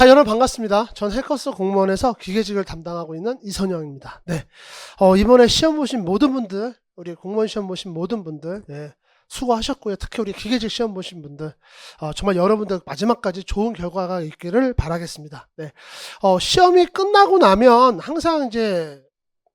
자, 여러분 반갑습니다. 전 해커스 공무원에서 기계직을 담당하고 있는 이선영입니다. 네. 이번에 시험 보신 모든 분들, 우리 공무원 시험 보신 모든 분들, 네, 수고하셨고요. 특히 우리 기계직 시험 보신 분들, 정말 여러분들 마지막까지 좋은 결과가 있기를 바라겠습니다. 네. 시험이 끝나고 나면 항상 이제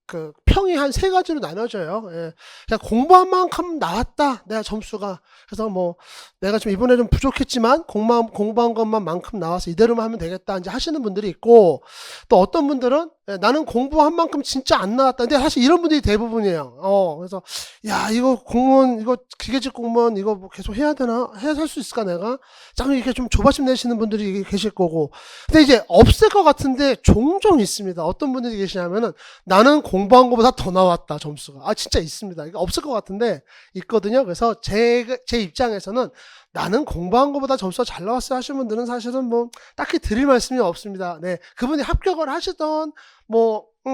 그 평이 한 세 가지로 나눠져요. 예. 그냥 공부한 만큼 나왔다. 내가 점수가. 그래서 뭐 내가 좀 이번에 좀 부족했지만 공부한 것만큼 나와서 이대로만 하면 되겠다. 이제 하시는 분들이 있고, 또 어떤 분들은 나는 공부한 만큼 진짜 안 나왔다. 근데 사실 이런 분들이 대부분이에요. 그래서 야, 이거 공무원, 이거 기계직 공무원 이거 뭐 계속 해야 되나? 해야 살 수 있을까 내가? 참 이렇게 좀 조바심 내시는 분들이 계실 거고. 근데 이제 없을 것 같은데 종종 있습니다. 어떤 분들이 계시냐면은 나는 공부한 것보다 더 나왔다, 점수가. 진짜 있습니다. 이거 없을 것 같은데 있거든요. 그래서 제 입장에서는 나는 공부한 것보다 점수가 잘 나왔어요 하시는 분들은 사실은 뭐 딱히 드릴 말씀이 없습니다. 네. 그분이 합격을 하시던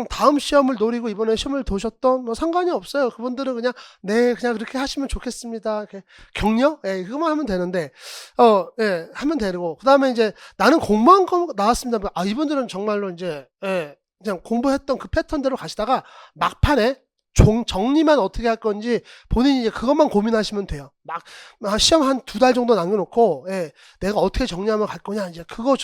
다음 시험을 노리고 이번에 시험을 도셨던 뭐 상관이 없어요. 그분들은 그냥 네, 그냥 그렇게 하시면 좋겠습니다. 이렇게 격려? 예, 그것만 하면 되는데 예, 하면 되고. 그다음에 이제 나는 공부한 거 나왔습니다. 이분들은 정말로 이제 예, 그냥 공부했던 그 패턴대로 가시다가 막판에 정리만 어떻게 할 건지 본인이 이제 그것만 고민하시면 돼요. 막 시험 한 2달 정도 남겨놓고, 예, 내가 어떻게 정리하면 갈 거냐, 이제 그거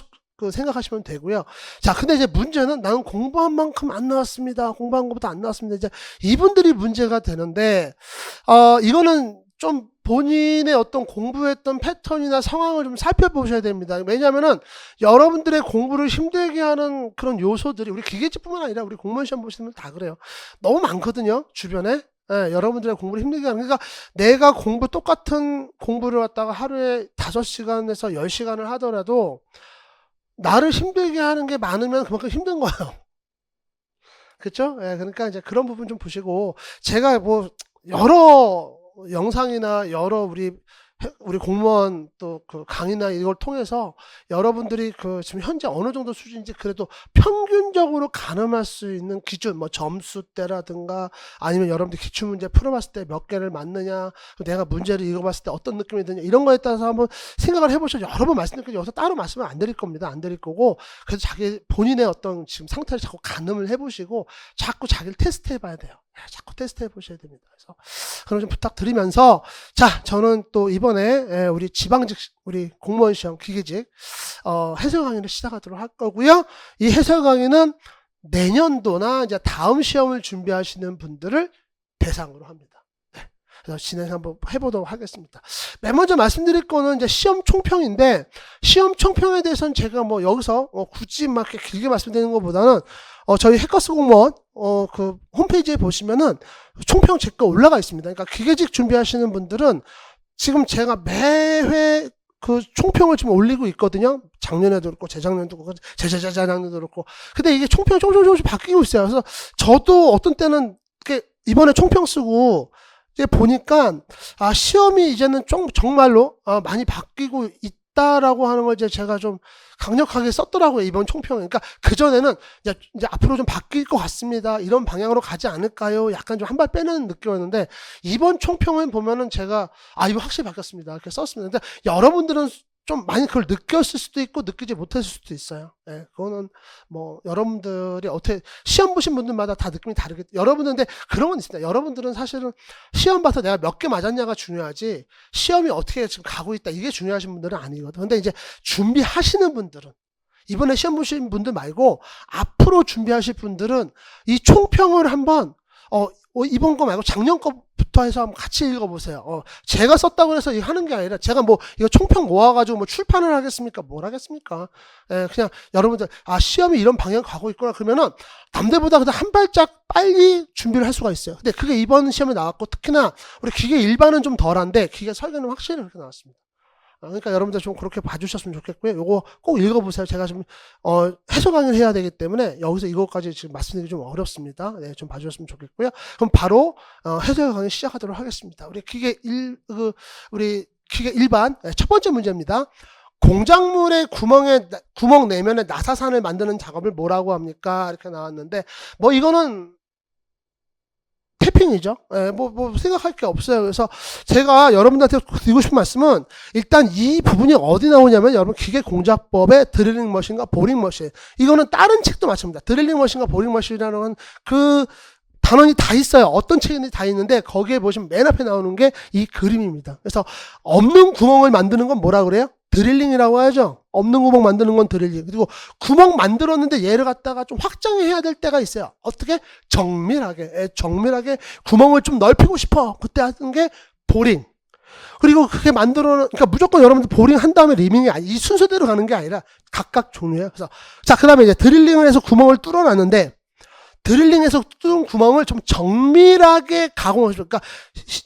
생각하시면 되고요. 자, 근데 이제 문제는 나는 공부한 만큼 안 나왔습니다. 공부한 것보다 안 나왔습니다. 이제 이분들이 문제가 되는데, 이거는 좀 본인의 어떤 공부했던 패턴이나 상황을 좀 살펴보셔야 됩니다. 왜냐면은 여러분들의 공부를 힘들게 하는 그런 요소들이 우리 기계직뿐만 아니라 우리 공무원 시험 보시는 분 다 그래요. 너무 많거든요, 주변에. 예, 여러분들의 공부를 힘들게 하는. 그러니까 내가 똑같은 공부를 갖다가 하루에 5시간에서 10시간을 하더라도 나를 힘들게 하는 게 많으면 그만큼 힘든 거예요. 그쵸? 예, 그러니까 이제 그런 부분 좀 보시고, 제가 뭐 여러 영상이나 여러 우리 공무원 또 그 강의나 이걸 통해서 여러분들이 그 지금 현재 어느 정도 수준인지 그래도 평균적으로 가늠할 수 있는 기준, 뭐 점수대라든가 아니면 여러분들 기출문제 풀어봤을 때 몇 개를 맞느냐, 내가 문제를 읽어봤을 때 어떤 느낌이 드냐, 이런 거에 따라서 한번 생각을 해보셔서 여러 번 말씀드리고 여기서 따로 말씀을 안 드릴 겁니다. 안 드릴 거고, 그래서 본인의 어떤 지금 상태를 자꾸 가늠을 해보시고 자꾸 자기를 테스트 해봐야 돼요. 자꾸 테스트 해보셔야 됩니다. 그래서 그럼 좀 부탁드리면서, 자, 저는 또 이번에 우리 지방직 우리 공무원 시험 기계직 해설 강의를 시작하도록 할 거고요. 이 해설 강의는 내년도나 이제 다음 시험을 준비하시는 분들을 대상으로 합니다. 네. 그래서 진행 한번 해보도록 하겠습니다. 맨 먼저 말씀드릴 거는 이제 시험 총평인데, 시험 총평에 대해서는 제가 뭐 여기서 굳이 막 이렇게 길게 말씀드리는 것보다는 저희 해커스 공무원 그 홈페이지에 보시면은 총평 제 거 올라가 있습니다. 그러니까 기계직 준비하시는 분들은 지금 제가 매회 그 총평을 지금 올리고 있거든요. 작년에도 그렇고 재작년도 그렇고 재작년도 그렇고. 근데 이게 총평이 조금씩 바뀌고 있어요. 그래서 저도 어떤 때는 이번에 총평 쓰고 이제 보니까 시험이 이제는 정말로 많이 바뀌고 있다라고 하는 걸 이제 제가 좀 강력하게 썼더라고요, 이번 총평은. 그러니까 그전에는 이제 앞으로 좀 바뀔 것 같습니다, 이런 방향으로 가지 않을까요, 약간 좀 한 발 빼는 느낌이었는데, 이번 총평을 보면은 제가 이거 확실히 바뀌었습니다, 이렇게 썼습니다. 근데 여러분들은 좀 많이 그걸 느꼈을 수도 있고 느끼지 못했을 수도 있어요. 예, 그거는 뭐 여러분들이 어떻게 시험 보신 분들마다 다 느낌이 다르겠죠. 여러분들 근데 그런 건 있습니다. 여러분들은 사실은 시험 봐서 내가 몇 개 맞았냐가 중요하지, 시험이 어떻게 지금 가고 있다 이게 중요하신 분들은 아니거든. 근데 이제 준비하시는 분들은, 이번에 시험 보신 분들 말고 앞으로 준비하실 분들은 이 총평을 한번 이번 거 말고 작년 거부터 해서 한번 같이 읽어보세요. 제가 썼다고 해서 이거 하는 게 아니라, 제가 뭐 이거 총평 모아가지고 뭐 출판을 하겠습니까? 뭘 하겠습니까? 그냥 여러분들 시험이 이런 방향 가고 있구나 그러면은 남들보다 그냥 한 발짝 빨리 준비를 할 수가 있어요. 근데 그게 이번 시험에 나왔고, 특히나 우리 기계 일반은 좀 덜한데 기계 설계는 확실히 그렇게 나왔습니다. 그러니까 여러분들 좀 그렇게 봐주셨으면 좋겠고요. 요거 꼭 읽어보세요. 제가 지금 해설 강의를 해야 되기 때문에 여기서 이것까지 지금 말씀드리기 좀 어렵습니다. 네, 좀 봐주셨으면 좋겠고요. 그럼 바로 해설 강의 시작하도록 하겠습니다. 우리 기계 일반 첫 번째 문제입니다. 공작물의 구멍 내면에 나사산을 만드는 작업을 뭐라고 합니까? 이렇게 나왔는데, 뭐 이거는 태핑이죠. 예, 뭐 생각할 게 없어요. 그래서 제가 여러분들한테 드리고 싶은 말씀은 일단 이 부분이 어디 나오냐면 여러분 기계공작법의 드릴링 머신과 보링 머신. 이거는 다른 책도 마찬가지입니다. 드릴링 머신과 보링 머신이라는 그 단원이 다 있어요. 어떤 책인지 다 있는데 거기에 보시면 맨 앞에 나오는 게 이 그림입니다. 그래서 없는 구멍을 만드는 건 뭐라 그래요? 드릴링이라고 하죠. 없는 구멍 만드는 건 드릴링. 그리고 구멍 만들었는데 얘를 갖다가 좀 확장해야 될 때가 있어요. 어떻게? 정밀하게 구멍을 좀 넓히고 싶어. 그때 하는 게 보링. 그리고 그게 그러니까 무조건 여러분들 보링 한 다음에 리밍이 이 순서대로 가는 게 아니라 각각 종류예요. 그래서 자, 그다음에 이제 드릴링을 해서 구멍을 뚫어놨는데 드릴링에서 뚫은 구멍을 좀 정밀하게 가공하고 싶고, 그러니까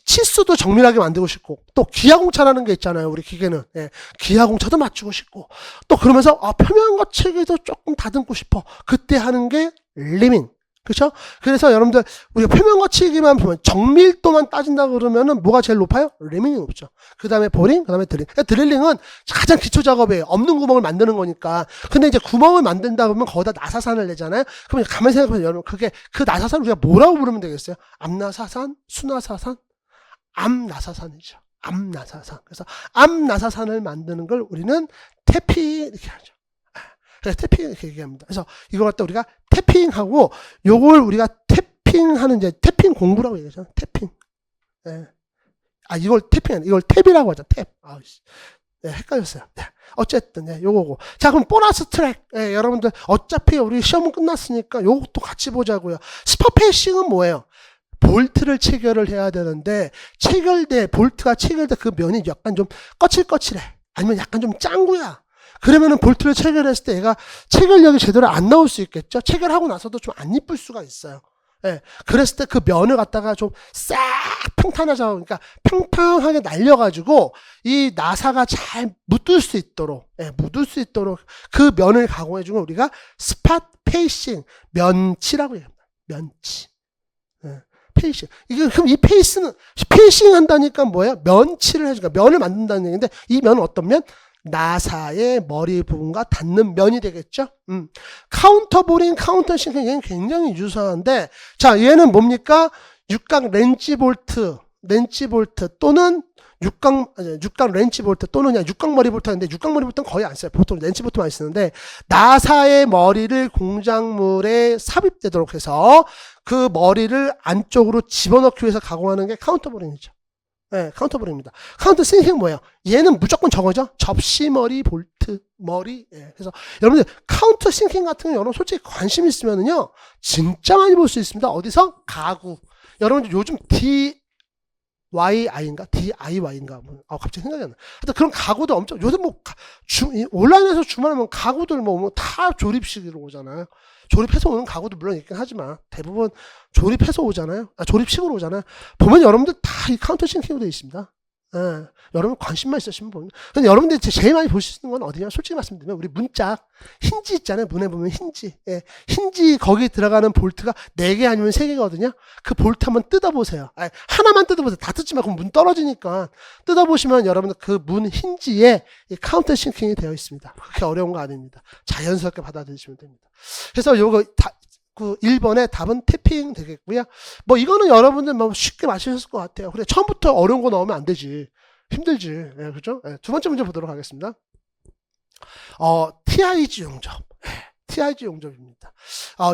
치수도 정밀하게 만들고 싶고, 또 기하공차라는 게 있잖아요. 우리 기계는. 예, 기하공차도 맞추고 싶고, 또 그러면서 표면 거치기도 조금 다듬고 싶어. 그때 하는 게 리밍. 그렇죠? 그래서 여러분들 우리가 표면 거치기만 보면 정밀도만 따진다 그러면은 뭐가 제일 높아요? 리밍이 높죠. 그다음에 보링, 그다음에 드릴링. 드릴링은 가장 기초 작업이에요. 없는 구멍을 만드는 거니까. 근데 이제 구멍을 만든다 그러면 거기다 나사산을 내잖아요. 그럼 가만히 생각해보세요. 여러분 그 나사산을 우리가 뭐라고 부르면 되겠어요? 앞나사산, 수나사산, 앞나사산이죠. 앞나사산. 그래서 앞나사산을 만드는 걸 우리는 태피 이렇게 하죠. 그래서 태핑 이렇게 얘기합니다. 그래서 이걸 갖다 우리가 태핑하고 요걸 우리가 태핑하는 이제 태핑 공부라고 얘기하잖아요. 태핑. 예. 이걸 태핑 아니에요. 이걸 탭이라고 하죠. 탭. 네, 헷갈렸어요. 네. 어쨌든 요거고. 자, 그럼 보너스 트랙. 여러분들 어차피 우리 시험은 끝났으니까 요것도 같이 보자고요. 스퍼페이싱은 뭐예요? 볼트를 체결을 해야 되는데 볼트가 체결돼 그 면이 약간 좀 거칠거칠해. 아니면 약간 좀 짱구야. 그러면은 볼트를 체결했을 때 얘가 체결력이 제대로 안 나올 수 있겠죠. 체결하고 나서도 좀 안 이쁠 수가 있어요. 예. 그랬을 때 그 면을 갖다가 좀 싹 평탄하자, 그러니까 평평하게 날려가지고 이 나사가 잘 묻을 수 있도록, 그 면을 가공해주는 걸 우리가 스팟 페이싱, 면치라고 얘기합니다. 면치. 페이싱. 그럼 이 페이싱 한다니까 뭐예요? 면치를 해주니까 면을 만든다는 얘기인데 이 면은 어떤 면? 나사의 머리 부분과 닿는 면이 되겠죠. 카운터 보링, 카운터 싱킹 얘는 굉장히 유사한데, 자, 얘는 뭡니까? 육각 렌치 볼트 또는 육각 렌치 볼트 또는 그냥 육각 머리 볼트인데 육각 머리 볼트는 거의 안 써요. 보통 렌치 볼트 많이 쓰는데 나사의 머리를 공작물에 삽입되도록 해서 그 머리를 안쪽으로 집어넣기 위해서 가공하는 게 카운터 보링이죠. 네, 카운터 볼입니다. 카운터 싱킹 뭐예요? 얘는 무조건 저거죠. 접시머리 볼트 머리. 그래서 여러분들 카운터 싱킹 같은 거 여러분 솔직히 관심 있으면은요 진짜 많이 볼 수 있습니다. 어디서? 가구. 여러분들 요즘 DIY인가? 갑자기 생각이 안 나. 하여튼 그런 가구도 엄청 요즘 온라인에서 주문하면 가구들 다 조립식으로 오잖아요. 조립해서 오는 가구도 물론 있긴 하지만 대부분 조립해서 오잖아요. 조립식으로 오잖아요. 보면 여러분들 다 이 카운터 싱킹으로 되어 있습니다. 여러분 관심만 있으시면 보면. 근데 여러분들이 제일 많이 볼 수 있는 건 어디냐? 솔직히 말씀드리면 우리 문짝 힌지 있잖아요. 문에 보면 힌지. 힌지 거기 들어가는 볼트가 4개 아니면 3개거든요. 그 볼트 한번 뜯어보세요. 하나만 뜯어보세요. 다 뜯지 말고 문 떨어지니까. 뜯어보시면 여러분들 그 문 힌지에 이 카운터 싱킹이 되어 있습니다. 그렇게 어려운 거 아닙니다. 자연스럽게 받아들이시면 됩니다. 그래서 요거 그 1번의 답은 태핑 되겠고요. 이거는 여러분들 쉽게 맞추셨을 것 같아요. 그래, 처음부터 어려운 거 나오면 안 되지. 힘들지. 그죠? 두 번째 문제 보도록 하겠습니다. TIG 용접. TIG 용접입니다.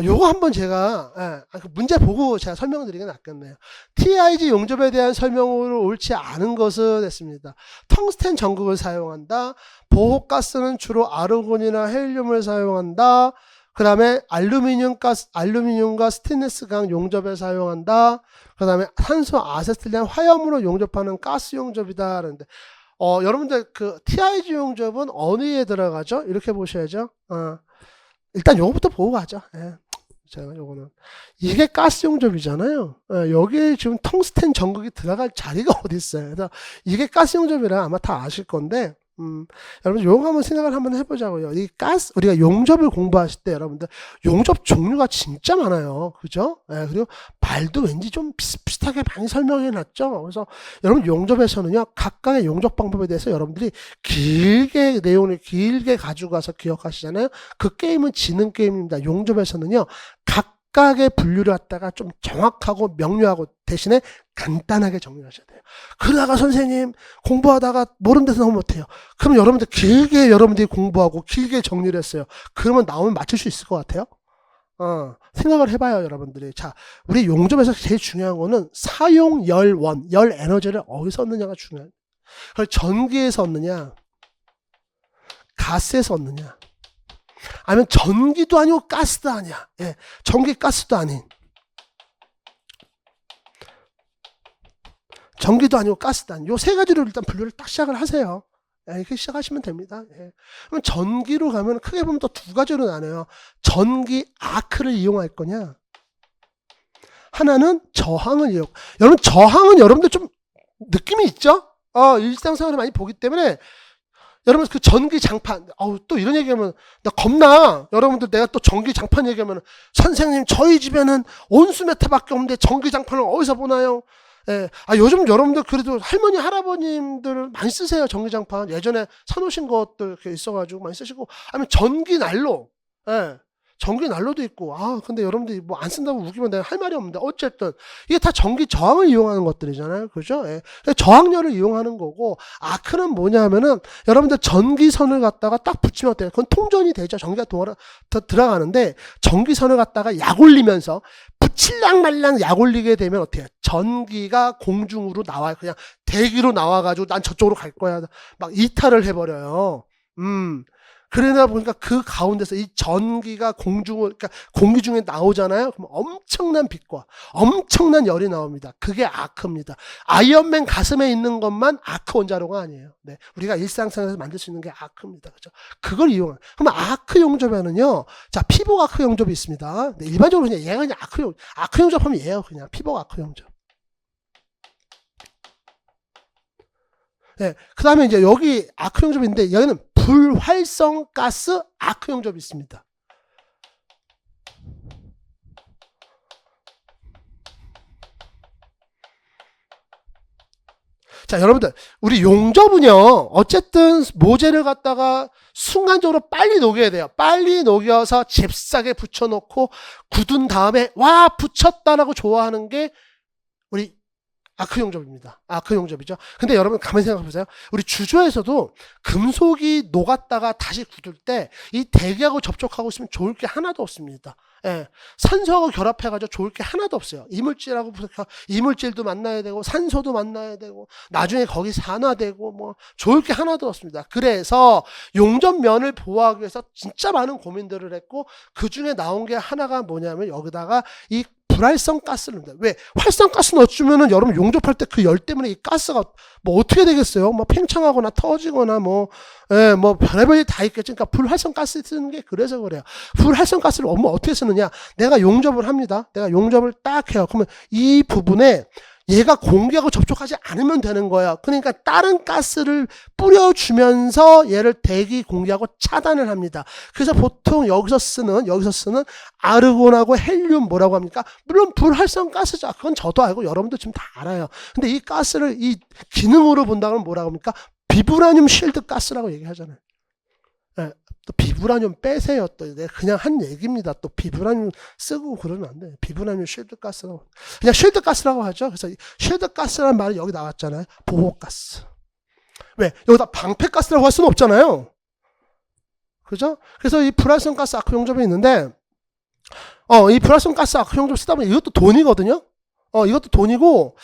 요거 한번 제가, 그 문제 보고 제가 설명드리긴 낫겠네요. TIG 용접에 대한 설명으로 옳지 않은 것은 했습니다. 텅스텐 전극을 사용한다. 보호가스는 주로 아르곤이나 헬륨을 사용한다. 그 다음에 알루미늄과 스테인리스강 용접에 사용한다. 그 다음에 산소 아세틸렌 화염으로 용접하는 가스 용접이다. 그런데, 여러분들 그 TIG 용접은 어디에 들어가죠? 이렇게 보셔야죠. 일단 요거부터 보고 가죠. 제가 요거는. 이게 가스 용접이잖아요. 여기에 지금 텅스텐 전극이 들어갈 자리가 어디 있어요. 그래서 이게 가스 용접이라 아마 다 아실 건데, 여러분 요거 한번 생각을 한번 해보자고요. 이 우리가 용접을 공부하실 때 여러분들 용접 종류가 진짜 많아요. 그죠? 그리고 말도 왠지 좀 비슷비슷하게 많이 설명해 놨죠. 그래서 여러분 용접에서는요 각각의 용접 방법에 대해서 여러분들이 내용을 길게 가지고 가서 기억하시잖아요. 그 게임은 지능 게임입니다. 용접에서는요 각각의 분류를 갖다가 좀 정확하고 명료하고 대신에 간단하게 정리하셔야 돼요. 그러다가 선생님 공부하다가 모르는 데서 너무 못해요. 그럼 여러분들 길게 여러분들이 공부하고 길게 정리를 했어요. 그러면 나오면 맞출 수 있을 것 같아요? 생각을 해봐요, 여러분들이. 자, 우리 용접에서 제일 중요한 거는 사용 열원, 열 에너지를 어디서 얻느냐가 중요해요. 그걸 전기에서 얻느냐, 가스에서 얻느냐, 아니면 전기도 아니고 가스도 아니야. 예, 전기 가스도 아닌. 전기도 아니고 가스도 아닌. 요 세 가지로 일단 분류를 딱 시작을 하세요. 예, 이렇게 시작하시면 됩니다. 예. 그럼 전기로 가면 크게 보면 또 두 가지로 나눠요. 전기 아크를 이용할 거냐, 하나는 저항을 이용. 여러분 저항은 여러분들 좀 느낌이 있죠? 일상생활을 많이 보기 때문에 여러분 그 전기 장판, 또 이런 얘기하면 나 겁나. 여러분들 내가 또 전기 장판 얘기하면 선생님 저희 집에는 온수 메타밖에 없는데 전기 장판을 어디서 보나요? 예. 요즘 여러분들 그래도 할머니 할아버님들 많이 쓰세요. 전기 장판. 예전에 사놓으신 것들 이렇게 있어가지고 많이 쓰시고, 아니면 전기 난로. 예. 전기 난로도 있고. 근데 여러분들이 뭐 안 쓴다고 우기면 내가 할 말이 없는데, 어쨌든 이게 다 전기 저항을 이용하는 것들이잖아요. 그죠? 예. 저항열을 이용하는 거고, 아크는 뭐냐 하면은 여러분들 전기선을 갖다가 딱 붙이면 어때요? 그건 통전이 되죠. 전기가 들어가는데, 전기선을 갖다가 약 올리면서 붙일랑 말랑 약 올리게 되면 어때요? 전기가 공중으로 나와요. 그냥 대기로 나와가지고 난 저쪽으로 갈 거야, 막 이탈을 해버려요. 그러다 보니까 그 가운데서 이 전기가 그러니까 공기 중에 나오잖아요. 그럼 엄청난 빛과 엄청난 열이 나옵니다. 그게 아크입니다. 아이언맨 가슴에 있는 것만 아크 원자로가 아니에요. 네. 우리가 일상생활에서 만들 수 있는 게 아크입니다. 그죠? 그걸 이용한. 그럼 아크 용접에는요, 자, 피복 아크 용접이 있습니다. 네, 일반적으로 그냥 얘가 그냥 아크 용접하면 얘예요. 그냥 피복 아크 용접. 네, 그 다음에 이제 여기 아크 용접인데, 여기는 불활성 가스 아크 용접이 있습니다. 자, 여러분들, 우리 용접은요, 어쨌든 모재를 갖다가 순간적으로 빨리 녹여야 돼요. 빨리 녹여서 잽싸게 붙여놓고 굳은 다음에 와 붙였다라고 좋아하는 게 우리 아크 용접입니다. 아크 용접이죠. 근데 여러분 가만히 생각해 보세요. 우리 주조에서도 금속이 녹았다가 다시 굳을 때 이 대기하고 접촉하고 있으면 좋을 게 하나도 없습니다. 예. 산소하고 결합해가지고 좋을 게 하나도 없어요. 이물질도 만나야 되고 산소도 만나야 되고 나중에 거기 산화되고 뭐 좋을 게 하나도 없습니다. 그래서 용접면을 보호하기 위해서 진짜 많은 고민들을 했고, 그 중에 나온 게 하나가 뭐냐면 여기다가 이 불활성 가스를 넣는다. 왜? 활성가스 넣어주면은 여러분 용접할 때 그 열 때문에 이 가스가 뭐 어떻게 되겠어요? 뭐 팽창하거나 터지거나 뭐 별의별이 다 있겠지. 그러니까 불활성 가스 쓰는 게 그래서 그래요. 불활성 가스를 어떻게 쓰느냐? 내가 용접을 합니다. 내가 용접을 딱 해요. 그러면 이 부분에 얘가 공기하고 접촉하지 않으면 되는 거예요. 그러니까 다른 가스를 뿌려주면서 얘를 대기 공기하고 차단을 합니다. 그래서 보통 여기서 쓰는 아르곤하고 헬륨 뭐라고 합니까? 물론 불활성 가스죠. 그건 저도 알고 여러분도 지금 다 알아요. 근데 이 가스를 이 기능으로 본다면 뭐라고 합니까? 비브라늄 실드 가스라고 얘기하잖아요. 네, 또 비브라늄 빼세요. 또 그냥 한 얘기입니다. 또 비브라늄 쓰고 그러면 안 돼요. 비브라늄 실드 가스라고, 그냥 실드 가스라고 하죠. 그래서 실드 가스라는 말이 여기 나왔잖아요. 보호 가스. 왜? 여기다 방패 가스라고 할 수는 없잖아요. 그죠? 그래서 이 불활성 가스 아크 용접이 있는데, 이 불활성 가스 아크 용접 쓰다 보면 이것도 돈이거든요. 이것도 돈이고,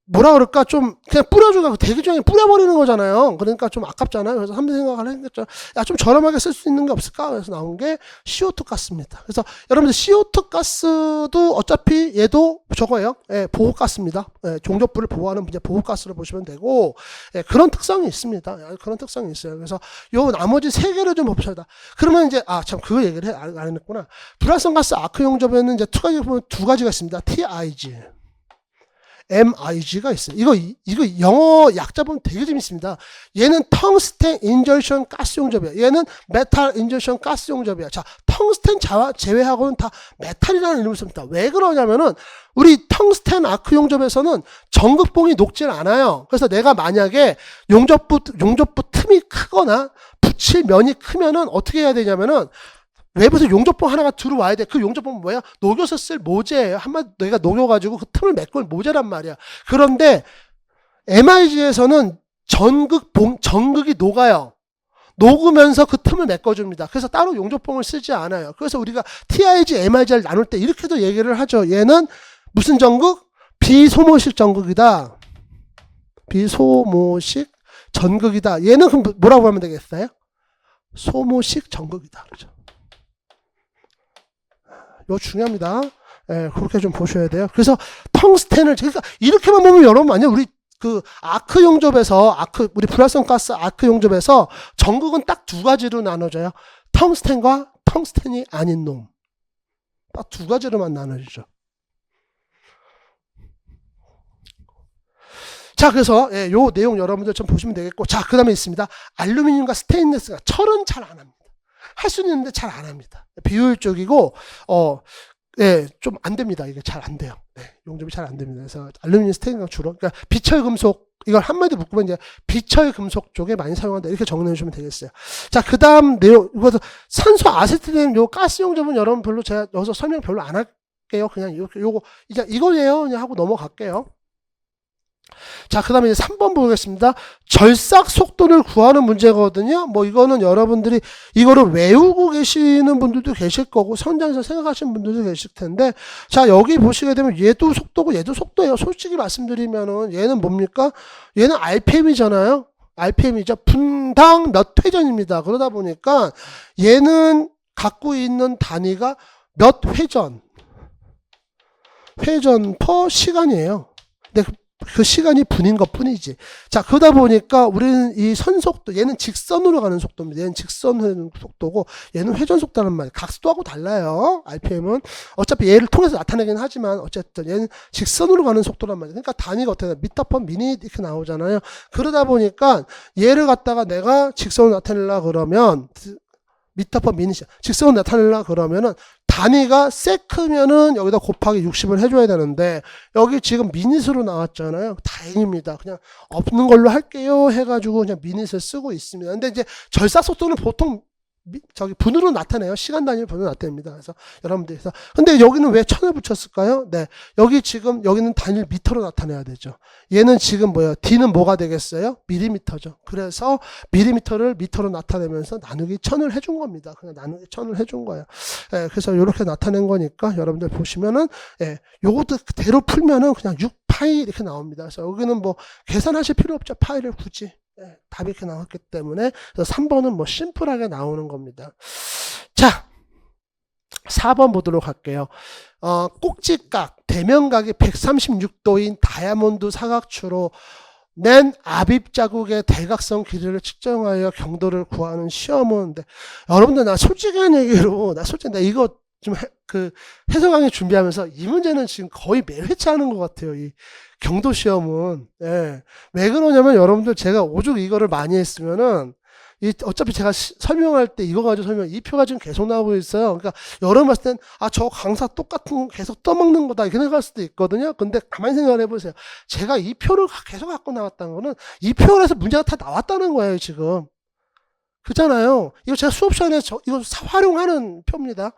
뭐라 그럴까, 좀 그냥 뿌려주고 대기 중에 뿌려버리는 거잖아요. 그러니까 좀 아깝잖아요. 그래서 한번 생각을 했겠죠. 좀 저렴하게 쓸 수 있는 게 없을까? 그래서 나온 게 CO2 가스입니다. 그래서 여러분들 CO2 가스도 어차피 얘도 저거예요. 예, 보호 가스입니다. 예, 종족부를 보호하는 보호 가스로 보시면 되고, 예, 그런 특성이 있습니다. 그런 특성이 있어요. 그래서 요 나머지 세 개를 좀 봅시다. 그러면 이제 참 그거 얘기를 안 했구나. 불활성 가스 아크 용접에는 이제 두 가지가 있습니다. TIG. MIG가 있어요. 이거 영어 약자 보면 되게 재밌습니다. 얘는 텅스텐 인저션 가스 용접이야. 얘는 메탈 인저션 가스 용접이야. 자, 텅스텐 제외하고는 다 메탈이라는 이름을 씁니다. 왜 그러냐면은 우리 텅스텐 아크 용접에서는 전극봉이 녹질 않아요. 그래서 내가 만약에 용접부 틈이 크거나 붙일 면이 크면은 어떻게 해야 되냐면은 외부에서 용접봉 하나가 들어와야 돼. 그 용접봉은 뭐야? 녹여서 쓸 모재예요. 한마디 내가 녹여가지고 그 틈을 메꿀 모재란 말이야. 그런데 MIG에서는 전극이 녹아요. 녹으면서 그 틈을 메꿔줍니다. 그래서 따로 용접봉을 쓰지 않아요. 그래서 우리가 TIG, MIG를 나눌 때 이렇게도 얘기를 하죠. 얘는 무슨 전극? 비소모식 전극이다. 비소모식 전극이다. 얘는 그럼 뭐라고 하면 되겠어요? 소모식 전극이다. 그렇죠? 이거 중요합니다. 예, 그렇게 좀 보셔야 돼요. 그래서 텅스텐을, 그러니까 이렇게만 보면 여러분, 아니요, 우리 그 아크 용접에서, 우리 불활성 가스 아크 용접에서 전극은 딱 두 가지로 나눠져요. 텅스텐과 텅스텐이 아닌 놈. 딱 두 가지로만 나눠지죠. 자, 그래서 예, 요 내용 여러분들 좀 보시면 되겠고, 자, 그 다음에 있습니다. 알루미늄과 스테인리스가 철은 잘 안 합니다. 할 수는 있는데 잘 안 합니다. 비효율적이고 예, 좀 안 됩니다. 이게 잘 안 돼요. 네, 용접이 잘 안 됩니다. 그래서 알루미늄, 스테인리스 주로, 그러니까 비철 금속, 이걸 한마디 묶으면 이제 비철 금속 쪽에 많이 사용한다. 이렇게 정리해 주시면 되겠어요. 자, 그 다음 내용, 이것도 산소 아세틸렌 요 가스 용접은 여러분 별로 제가 여기서 설명 별로 안 할게요. 그냥 이렇게 요거 이제 이거예요. 그냥 하고 넘어갈게요. 자, 그 다음에 이제 3번 보겠습니다. 절삭 속도를 구하는 문제거든요. 뭐 이거는 여러분들이 이거를 외우고 계시는 분들도 계실 거고 현장에서 생각하시는 분들도 계실 텐데, 자, 여기 보시게 되면 얘도 속도고 얘도 속도예요. 솔직히 말씀드리면은 얘는 뭡니까? 얘는 RPM이잖아요. RPM이죠. 분당 몇 회전입니다. 그러다 보니까 얘는 갖고 있는 단위가 몇 회전 퍼 시간이에요. 근데 그 시간이 분인 것 뿐이지. 자, 그러다 보니까 우리는 이 선속도, 얘는 직선으로 가는 속도입니다. 얘는 직선 속도고 얘는 회전 속도라는 말이에요. 각도하고 달라요. RPM은 어차피 얘를 통해서 나타내긴 하지만 어쨌든 얘는 직선으로 가는 속도란 말이에요. 그러니까 단위가 어떻게 미터 퍼 미닛 이렇게 나오잖아요. 그러다 보니까 얘를 갖다가 내가 직선으로 나타내려고 그러면 미터 퍼 미닛이야. 직선으로 나타내려고 그러면은 단위가 세크면은 여기다 곱하기 60을 해줘야 되는데 여기 지금 미닛으로 나왔잖아요. 다행입니다. 그냥 없는 걸로 할게요 해가지고 그냥 미닛을 쓰고 있습니다. 근데 이제 절삭 속도는 보통 분으로 나타내요. 시간 단위를 분으로 나타냅니다. 그래서 여러분들이 근데 여기는 왜 1000을 붙였을까요? 네, 여기는 단위를 미터로 나타내야 되죠. 얘는 지금 뭐예요? D는 뭐가 되겠어요? 밀리미터죠. 그래서 밀리미터를 미터로 나타내면서 나누기 1000을 해준 겁니다. 그냥 나누기 1000을 해준 거예요. 예, 그래서 이렇게 나타낸 거니까 여러분들 보시면은 예, 요것도 그대로 풀면은 그냥 6파이 이렇게 나옵니다. 그래서 여기는 뭐 계산하실 필요 없죠. 파이를 굳이. 네, 답이 이렇게 나왔기 때문에 3번은 뭐 심플하게 나오는 겁니다. 자, 4번 보도록 할게요. 꼭지각, 대면각이 136도인 다이아몬드 사각추로 낸 압입 자국의 대각선 길이를 측정하여 경도를 구하는 시험은, 여러분들 나 솔직한 얘기로 나 이거 좀 해석 강의 준비하면서 이 문제는 지금 거의 매 회차 하는 것 같아요. 이 경도 시험은. 예. 왜 그러냐면 여러분들 제가 오죽 이거를 많이 했으면은 어차피 제가 설명할 때 이거 가지고 이 표가 지금 계속 나오고 있어요. 그러니까 여러분 봤을 땐 저 강사 똑같은 거 계속 떠먹는 거다 이렇게 생각할 수도 있거든요. 근데 가만히 생각을 해보세요. 제가 이 표를 계속 갖고 나왔다는 거는 이 표에서 문제가 다 나왔다는 거예요, 지금. 그렇잖아요. 이거 제가 수업 시간에 이거 활용하는 표입니다.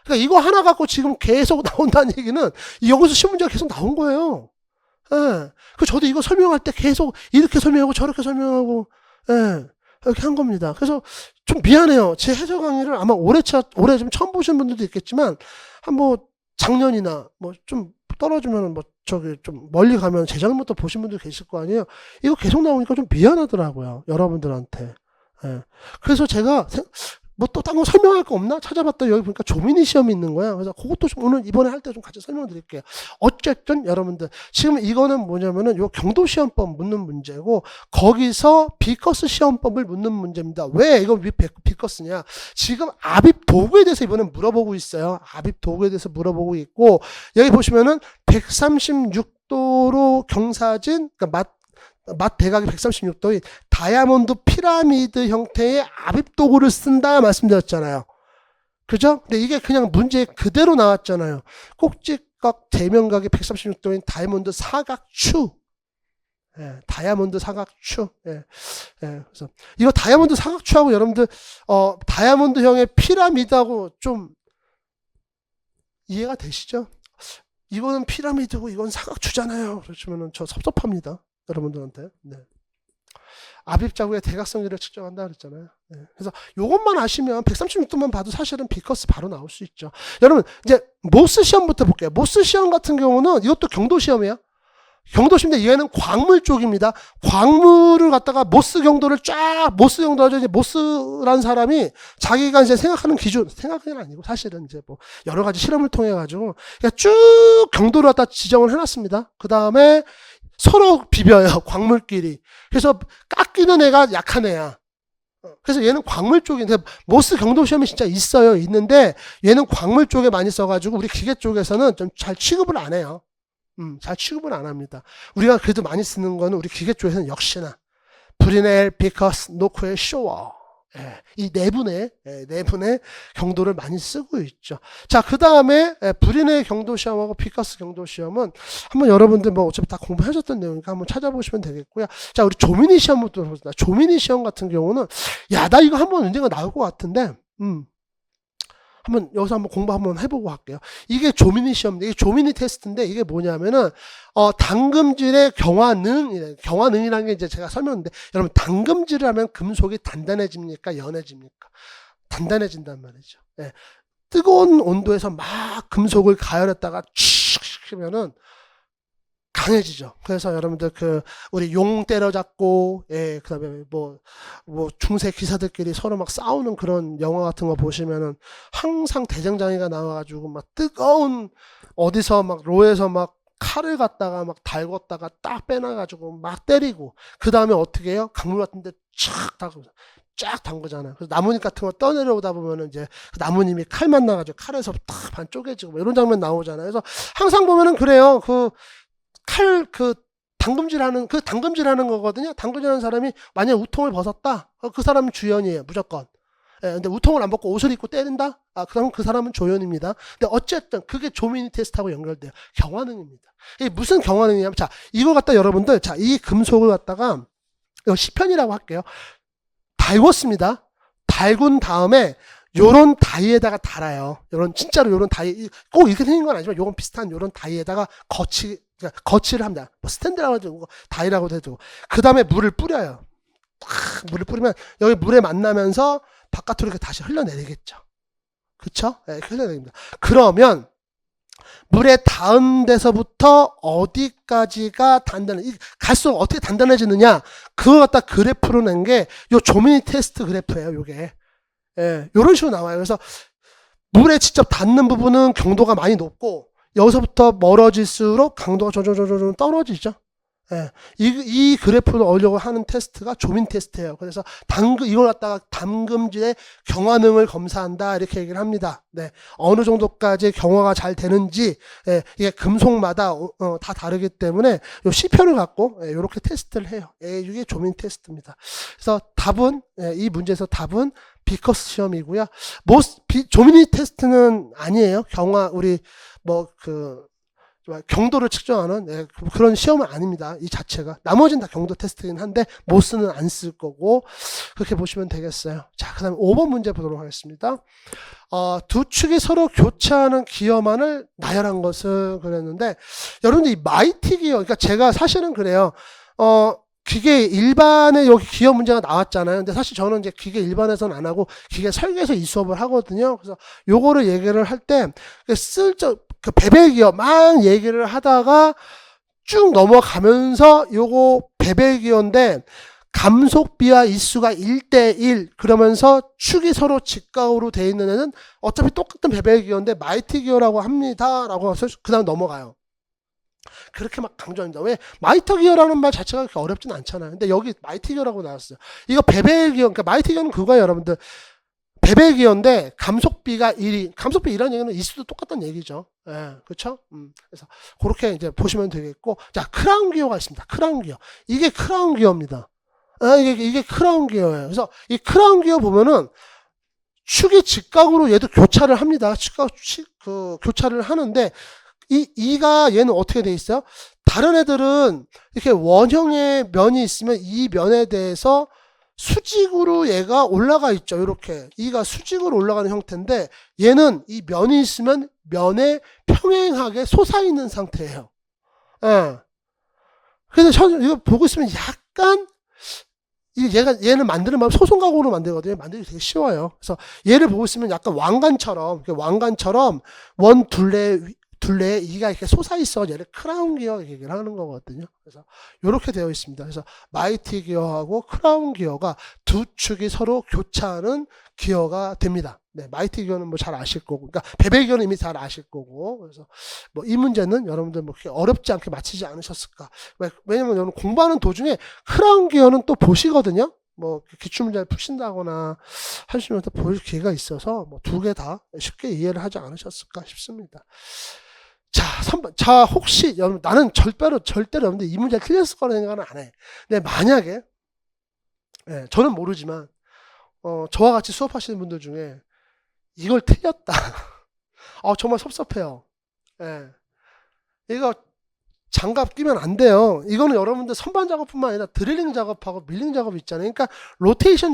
그러니까 이거 하나 갖고 지금 계속 나온다는 얘기는 여기서 시험 문제가 계속 나온 거예요. 예. 그 저도 이거 설명할 때 계속 이렇게 설명하고 저렇게 설명하고, 예. 이렇게 한 겁니다. 그래서 좀 미안해요. 제 해설 강의를 아마 올해 좀 처음 보신 분들도 있겠지만, 작년이나 좀 떨어지면 좀 멀리 가면 재작년부터 보신 분들 계실 거 아니에요. 이거 계속 나오니까 좀 미안하더라고요. 여러분들한테. 예. 그래서 제가 또 딴 거 설명할 거 없나? 찾아봤더니 여기 보니까 조민희 시험이 있는 거야. 그래서 그것도 좀 오늘 이번에 할 때 좀 같이 설명을 드릴게요. 어쨌든 여러분들 지금 이거는 뭐냐면은 요 경도 시험법 묻는 문제고 거기서 비커스 시험법을 묻는 문제입니다. 왜 이거 비커스냐? 지금 압입 도구에 대해서 이번에 물어보고 있어요. 압입 도구에 대해서 물어보고 있고 여기 보시면은 136도로 경사진 그러니까 맛 대각이 136도인 다이아몬드 피라미드 형태의 압입 도구를 쓴다 말씀드렸잖아요. 그죠? 근데 이게 그냥 문제 그대로 나왔잖아요. 꼭지각 대면각이 136도인 다이아몬드 사각추. 예, 다이아몬드 사각추. 예, 예, 그래서 이거 다이아몬드 사각추하고 여러분들 다이아몬드형의 피라미드하고 좀 이해가 되시죠? 이거는 피라미드고 이건 사각추잖아요. 그러시면은 저 섭섭합니다. 여러분들한테. 네. 압입 자국의 대각선기를 측정한다 그랬잖아요. 네. 그래서 요것만 아시면 136도만 봐도 사실은 비커스 바로 나올 수 있죠. 여러분 이제 모스 시험부터 볼게요. 모스 시험 같은 경우는 이것도 경도 시험이에요. 경도 시험인데 얘는 광물 쪽입니다. 광물을 갖다가 모스 경도를 모스 경도하죠. 이제 모스라는 사람이 자기가 이제 생각하는 기준, 생각은 아니고 사실은 이제 뭐 여러 가지 실험을 통해 가지고 그냥 쭉 경도를 갖다 지정을 해놨습니다. 그 다음에 서로 비벼요. 광물끼리. 그래서 깎이는 애가 약한 애야. 그래서 얘는 광물 쪽인데 모스 경도 시험이 진짜 있어요. 있는데 얘는 광물 쪽에 많이 써가지고 우리 기계 쪽에서는 좀 잘 취급을 안 해요. 잘 취급은 안 합니다. 우리가 그래도 많이 쓰는 거는 우리 기계 쪽에서는 역시나 브리넬, 비커스, 노크의 쇼워. 예, 이 네 분의 경도를 많이 쓰고 있죠. 자, 그 다음에 브리넬 경도 시험하고 비커스 경도 시험은 한번 여러분들 뭐 어차피 다 공부하셨던 내용이니까 한번 찾아보시면 되겠고요. 자, 우리 조미니 시험부터 보겠습니다. 조미니 시험 같은 경우는 야, 나 이거 한번 언젠가 나올 것 같은데, 한번 여기서 한번 공부 한번 해보고 할게요. 이게 조미니 시험인데 이게 조미니 테스트인데 이게 뭐냐면은 당금질의 경화능이라는 게 이제 제가 설명했는데 여러분 당금질을 하면 금속이 단단해집니까? 연해집니까? 단단해진단 말이죠. 예. 뜨거운 온도에서 막 금속을 가열했다가 칙 시키면은 강해지죠. 그래서 여러분들 우리 용 때려잡고, 예, 그 다음에 뭐 중세 기사들끼리 서로 막 싸우는 그런 영화 같은 거 보시면은 항상 대장장이가 나와가지고 막 뜨거운 어디서 막 로에서 막 칼을 갖다가 막 달궜다가 딱 빼놔가지고 막 때리고 그 다음에 어떻게 해요? 강물 같은데 쫙 담그잖아요. 그래서 나뭇잎 같은 거 떠내려오다 보면은 이제 그 나뭇잎이 칼 만나가지고 칼에서 딱 반 쪼개지고 뭐 이런 장면 나오잖아요. 그래서 항상 보면은 그래요. 당금질하는 거거든요. 당금질하는 사람이 만약 우통을 벗었다. 그 사람은 주연이에요. 무조건. 예, 근데 우통을 안 벗고 옷을 입고 때린다? 그럼 그 사람은 조연입니다. 근데 어쨌든 그게 조미니 테스트하고 연결돼요. 경화능입니다. 이게 무슨 경화능이냐면, 자, 이걸 갖다 여러분들, 자, 이 금속을 갖다가, 이거 시편이라고 할게요. 달궜습니다. 달군 다음에 요런 다이에다가 달아요. 진짜로 요런 다이, 꼭 이렇게 생긴 건 아니지만 요런 비슷한 요런 다이에다가 거치를 합니다. 뭐 스탠드라고 해도 다이라고도 해도. 그 다음에 물을 뿌려요. 물을 뿌리면 여기 물에 만나면서 바깥으로 이렇게 다시 흘러내리겠죠. 그쵸? 네, 흘러내립니다. 그러면 물에 닿은 데서부터 어디까지가 갈수록 어떻게 단단해지느냐, 그걸 갖다 그래프로 낸 게 요 조미니 테스트 그래프예요, 요게. 예, 요런 식으로 나와요. 그래서 물에 직접 닿는 부분은 경도가 많이 높고 여기서부터 멀어질수록 강도가 점점 떨어지죠. 예, 이 그래프를 얻으려고 하는 테스트가 조민 테스트예요. 그래서 이걸 갖다가 담금질의 경화능을 검사한다 이렇게 얘기를 합니다. 네, 어느 정도까지 경화가 잘 되는지, 예, 이게 금속마다 다 다르기 때문에 요 시편을 갖고 이렇게 테스트를 해요. 예, 이게 조민 테스트입니다. 그래서 이 문제에서 답은 비커스 시험이고요. 조미니 테스트는 아니에요. 경도를 측정하는 그런 시험은 아닙니다. 이 자체가. 나머지는 다 경도 테스트긴 한데 모스는 안 쓸 거고 그렇게 보시면 되겠어요. 자, 그 다음에 5번 문제 보도록 하겠습니다. 두 축이 서로 교차하는 기어만을 나열한 것을 그랬는데 여러분들 이 마이티 기어, 그러니까 제가 사실은 그래요. 기계 일반에 여기 기어 문제가 나왔잖아요. 근데 사실 저는 이제 기계 일반에서는 안 하고 기계 설계에서 이 수업을 하거든요. 그래서 요거를 얘기를 할 때 베벨 기어 막 얘기를 하다가 쭉 넘어가면서 요거 베벨 기어인데 감속비와 일수가 1대1 그러면서 축이 서로 직각으로 돼 있는 애는 어차피 똑같은 베벨 기어인데 마이티 기어라고 합니다. 라고 해서 그 다음 넘어가요. 그렇게 막 강조합니다. 왜? 마이터 기어라는 말 자체가 그렇게 어렵진 않잖아요. 근데 여기 마이티 기어라고 나왔어요. 이거 베벨 기어, 그러니까 마이티 기어는 그거예요, 여러분들. 베벨 기어인데 감속비가 1이, 감속비 1이라는 얘기는 이수도 똑같다는 얘기죠. 예, 그렇죠? 그래서 그렇게 이제 보시면 되겠고, 자, 크라운 기어가 있습니다. 크라운 기어. 이게 크라운 기어입니다. 이게 크라운 기어예요. 그래서 이 크라운 기어 보면은 축이 직각으로 얘도 교차를 합니다. 교차를 하는데 이가 얘는 어떻게 돼 있어요? 다른 애들은 이렇게 원형의 면이 있으면 이 면에 대해서 수직으로 얘가 올라가 있죠. 이렇게 이가 수직으로 올라가는 형태인데 얘는 이 면이 있으면 면에 평행하게 솟아있는 상태예요. 예. 그래서 이거 보고 있으면 약간 얘는 만드는 방법 소송각으로 만들거든요. 만들기 되게 쉬워요. 그래서 얘를 보고 있으면 약간 왕관처럼 원 둘레에 이가 이렇게 솟아있어 얘를 크라운 기어 얘기를 하는 거거든요. 그래서 이렇게 되어 있습니다. 그래서 마이티 기어하고 크라운 기어가 두 축이 서로 교차하는 기어가 됩니다. 네, 마이티 기어는 뭐 잘 아실 거고, 그러니까 베베 기어는 이미 잘 아실 거고, 그래서 뭐 이 문제는 여러분들 뭐 그렇게 어렵지 않게 맞히지 않으셨을까? 왜냐면 여러분 공부하는 도중에 크라운 기어는 또 보시거든요. 뭐 기출문제를 푸신다거나 하시면 또 볼 기회가 있어서 뭐 두 개 다 쉽게 이해를 하지 않으셨을까 싶습니다. 자, 3번. 자, 혹시 여러분 나는 절대로 여러분들 이 문제 틀렸을 거라는 생각은 안 해. 근데 만약에 저는 모르지만 저와 같이 수업하시는 분들 중에 이걸 틀렸다. 정말 섭섭해요. 예. 이거 장갑 끼면 안 돼요. 이거는 여러분들 선반 작업뿐만 아니라 드릴링 작업하고 밀링 작업 있잖아요. 그러니까 로테이션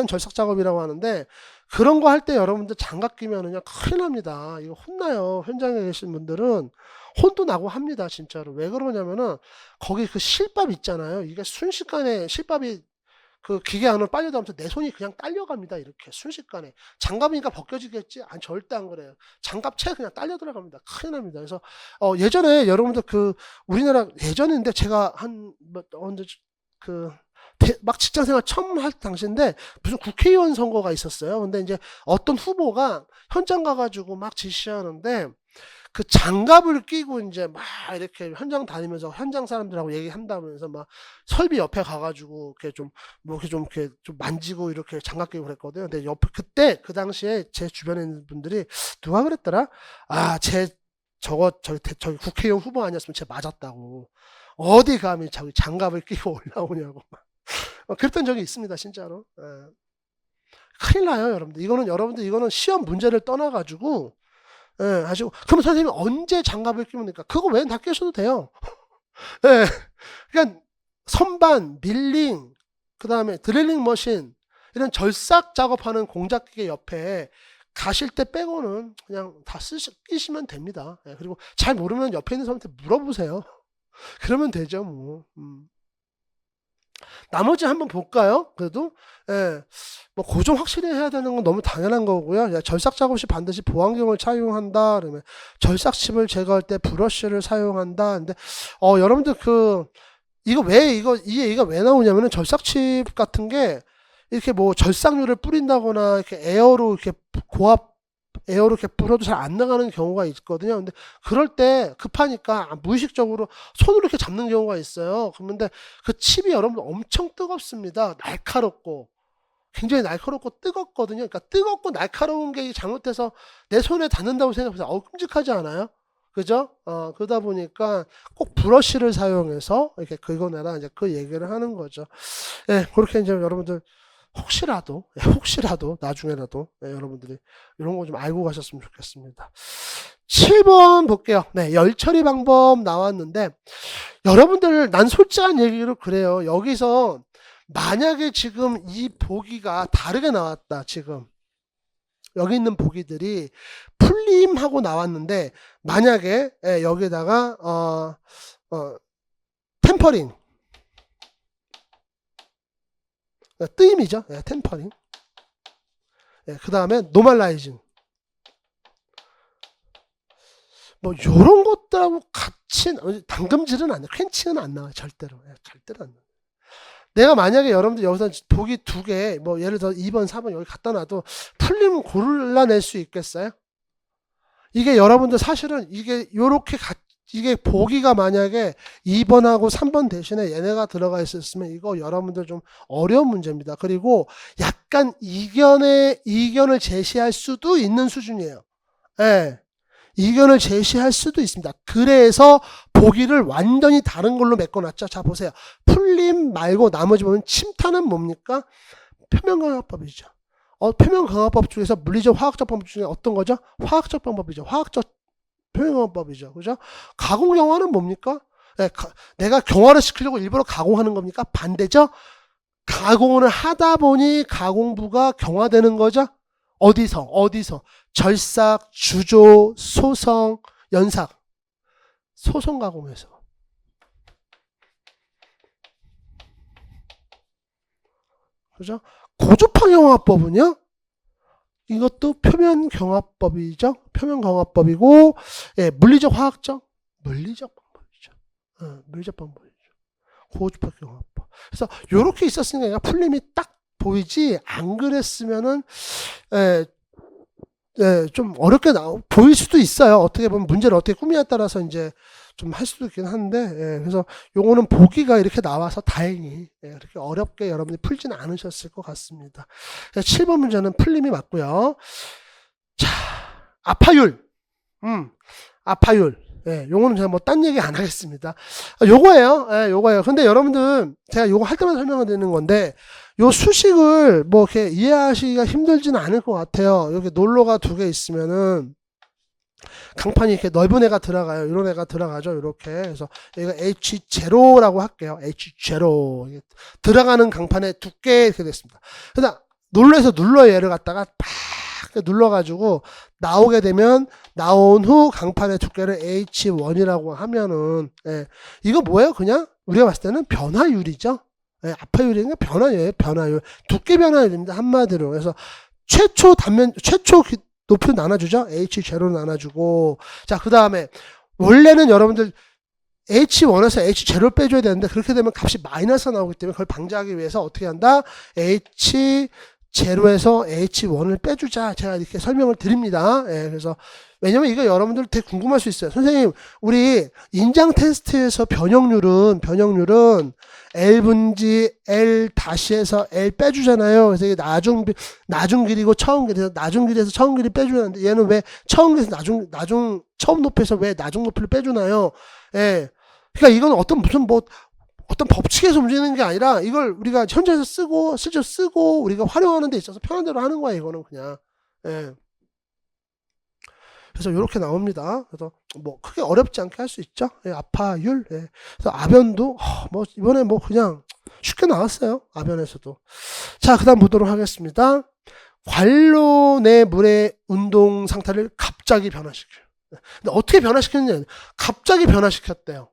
절삭 작업이라고 하는데 그런 거 할 때 여러분들 장갑 끼면은요 큰일 납니다. 이거 혼나요. 현장에 계신 분들은 혼도 나고 합니다. 진짜로. 왜 그러냐면은 거기 그 실밥 있잖아요. 이게 순식간에 실밥이 그 기계 안으로 빨려들면서 내 손이 그냥 딸려갑니다. 이렇게 순식간에. 장갑이니까 벗겨지겠지? 아니, 절대 안 그래요. 장갑채 그냥 딸려 들어갑니다. 큰일 납니다. 그래서 예전에 여러분들 우리나라 예전인데 제가 언제 막 직장생활 처음 할 당시인데 무슨 국회의원 선거가 있었어요. 근데 이제 어떤 후보가 현장 가가지고 막 지시하는데 그 장갑을 끼고 이제 막 이렇게 현장 다니면서 현장 사람들하고 얘기한다면서 막 설비 옆에 가가지고 이렇게 좀 만지고 이렇게 장갑 끼고 그랬거든요. 근데 그때 그 당시에 제 주변에 있는 분들이 누가 그랬더라? 저기 국회의원 후보 아니었으면 쟤 맞았다고. 어디 감히 저기 장갑을 끼고 올라오냐고. 그랬던 적이 있습니다, 진짜로. 큰일 나요, 여러분들. 이거는 시험 문제를 떠나가지고 하시고, 그럼 선생님이 언제 장갑을 끼면 될까? 그거 외엔 다 끼셔도 돼요. 예. 그러니까 선반, 밀링, 그 다음에 드릴링 머신, 이런 절삭 작업하는 공작기계 옆에 가실 때 빼고는 그냥 다 끼시면 됩니다. 그리고 잘 모르면 옆에 있는 사람한테 물어보세요. 그러면 되죠, 뭐. 나머지 한번 볼까요? 그래도 뭐 고정 확실히 해야 되는 건 너무 당연한 거고요. 절삭 작업 시 반드시 보안경을 착용한다. 그러면 절삭칩을 제거할 때 브러쉬를 사용한다. 근데 여러분들 이 얘기가 왜 나오냐면은 절삭칩 같은 게 이렇게 뭐 절삭류를 뿌린다거나 이렇게 고압 에어로 이렇게 불어도 잘 안 나가는 경우가 있거든요. 근데 그럴 때 급하니까 무의식적으로 손으로 이렇게 잡는 경우가 있어요. 그런데 그 칩이 여러분들 엄청 뜨겁습니다. 굉장히 날카롭고 뜨겁거든요. 그러니까 뜨겁고 날카로운 게 잘못해서 내 손에 닿는다고 생각해서 끔찍하지 않아요? 그죠? 그러다 보니까 꼭 브러쉬를 사용해서 이렇게 긁어내라 이제 그 얘기를 하는 거죠. 그렇게 이제 여러분들 혹시라도 나중에라도 여러분들이 이런 거 좀 알고 가셨으면 좋겠습니다. 7번 볼게요. 열 처리 방법 나왔는데 여러분들 난 솔직한 얘기로 그래요. 여기서 만약에 지금 이 보기가 다르게 나왔다. 지금 여기 있는 보기들이 풀림하고 나왔는데 만약에 여기다가 템퍼링 뜨임이죠. 템퍼링. 그 다음에 노멀라이징. 뭐 요런 것들하고 같이 당금질은 안 돼. 퀸칭은 안 나와요. 절대로 안 나와요. 내가 만약에 여러분들 여기서 보기 두 개, 뭐 예를 들어 2번, 4번 여기 갖다 놔도 풀림 골라낼 수 있겠어요? 이게 여러분들 사실은 이게 보기가 만약에 2번하고 3번 대신에 얘네가 들어가 있었으면 이거 여러분들 좀 어려운 문제입니다. 그리고 약간 이견을 제시할 수도 있는 수준이에요. 이견을 제시할 수도 있습니다. 그래서 보기를 완전히 다른 걸로 메꿔놨죠. 자, 보세요. 풀림 말고 나머지 보면 침타는 뭡니까? 표면강화법이죠. 표면강화법 중에서 물리적 화학적 방법 중에 어떤 거죠? 화학적 방법이죠. 화학적 표면경화법이죠. 그죠? 가공경화는 뭡니까? 내가 경화를 시키려고 일부러 가공하는 겁니까? 반대죠? 가공을 하다 보니 가공부가 경화되는 거죠? 어디서? 절삭, 주조, 소성, 연삭. 소성 가공에서. 그죠? 고주파경화법은요? 이것도 표면경화법이죠. 표면경화법이고, 예, 물리적 화학적 방법이죠. 물리적 방법이죠. 고주파경화법. 그래서 요렇게 있었으니까 풀림이 딱 보이지, 안 그랬으면은, 좀 어렵게 보일 수도 있어요. 어떻게 보면 문제를 어떻게 꾸미냐에 따라서 이제 좀 할 수도 있긴 한데, 그래서 요거는 보기가 이렇게 나와서 다행히, 그렇게 어렵게 여러분이 풀지는 않으셨을 것 같습니다. 7번 문제는 풀림이 맞고요. 자, 아파율. 아파율. 요거는 제가 뭐 딴 얘기 안 하겠습니다. 요거예요. 근데 여러분들, 제가 요거 할 때마다 설명을 드리는 건데, 요 수식을 뭐 이렇게 이해하시기가 힘들지는 않을 것 같아요. 여기 논로가 2개 있으면은, 강판이 이렇게 넓은 애가 들어가요. 이런 애가 들어가죠. 이렇게. 그래서 여기가 H0라고 할게요. H0. 들어가는 강판의 두께 이렇게 됐습니다. 그다음 논로에서 눌러 얘를 갖다가 팍 눌러가지고 나오게 되면 나온 후 강판의 두께를 H1이라고 하면은, 이거 뭐예요? 그냥 우리가 봤을 때는 변화율이죠. 아파율이니까 변화율. 두께 변화율입니다. 한마디로. 그래서 최초 높이로 나눠주죠. H0로 나눠주고. 자, 그 다음에 원래는 여러분들 H1에서 H0를 빼줘야 되는데 그렇게 되면 값이 마이너스가 나오기 때문에 그걸 방지하기 위해서 어떻게 한다? H0에서 H1을 빼주자. 제가 이렇게 설명을 드립니다. 그래서 왜냐면 이거 여러분들 되게 궁금할 수 있어요. 선생님, 우리 인장 테스트에서 변형률은 L분지 L-에서 L 빼주잖아요. 그래서 이게 나중 길이고 처음 길이에서 나중 길이에서 처음 길이 빼주는데 얘는 왜 처음 길이에서 처음 높이에서 왜 나중 높이를 빼주나요? 그러니까 이건 어떤 법칙에서 움직이는 게 아니라 이걸 우리가 현장에서 쓰고 우리가 활용하는 데 있어서 편한 대로 하는 거야, 이거는 그냥. 그래서 이렇게 나옵니다. 그래서 뭐 크게 어렵지 않게 할 수 있죠. 아파율. 그래서 아변도 뭐 이번에 뭐 그냥 쉽게 나왔어요. 아변에서도. 자, 그다음 보도록 하겠습니다. 관로 내 물의 운동 상태를 갑자기 변화시켜요. 근데 어떻게 변화시켰느냐? 갑자기 변화시켰대요.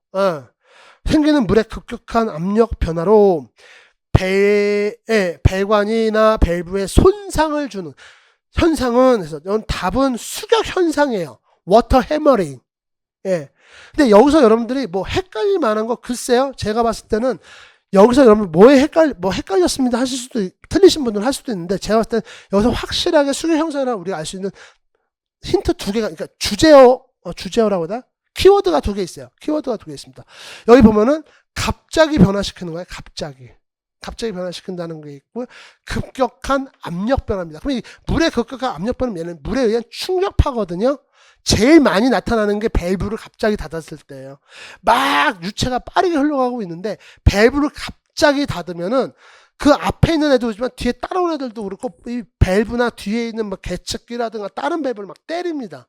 생기는 물의 급격한 압력 변화로 배관이나 밸브에 손상을 주는 현상은, 그래서 답은 수격 현상이에요. 워터 해머링. 근데 여기서 여러분들이 뭐 헷갈릴 만한 거, 글쎄요. 제가 봤을 때는 여기서 여러분 헷갈렸습니다 하실 수도, 틀리신 분들은 할 수도 있는데, 제가 봤을 때는 여기서 확실하게 수격 현상이라고 우리가 알 수 있는 힌트 2개가, 그러니까 주제어라고 하나? 키워드가 2개 있어요. 키워드가 2개 있습니다. 여기 보면은 갑자기 변화시키는 거예요. 갑자기 변화시킨다는 게 있고, 급격한 압력 변화입니다. 그럼 이 물의 급격한 압력 변화는 얘는 물에 의한 충격파거든요. 제일 많이 나타나는 게 밸브를 갑자기 닫았을 때예요. 막 유체가 빠르게 흘러가고 있는데 밸브를 갑자기 닫으면은 그 앞에 있는 애도 있지만 뒤에 따라오는 애들도 그렇고 이 밸브나 뒤에 있는 뭐 개측기라든가 다른 밸브를 막 때립니다.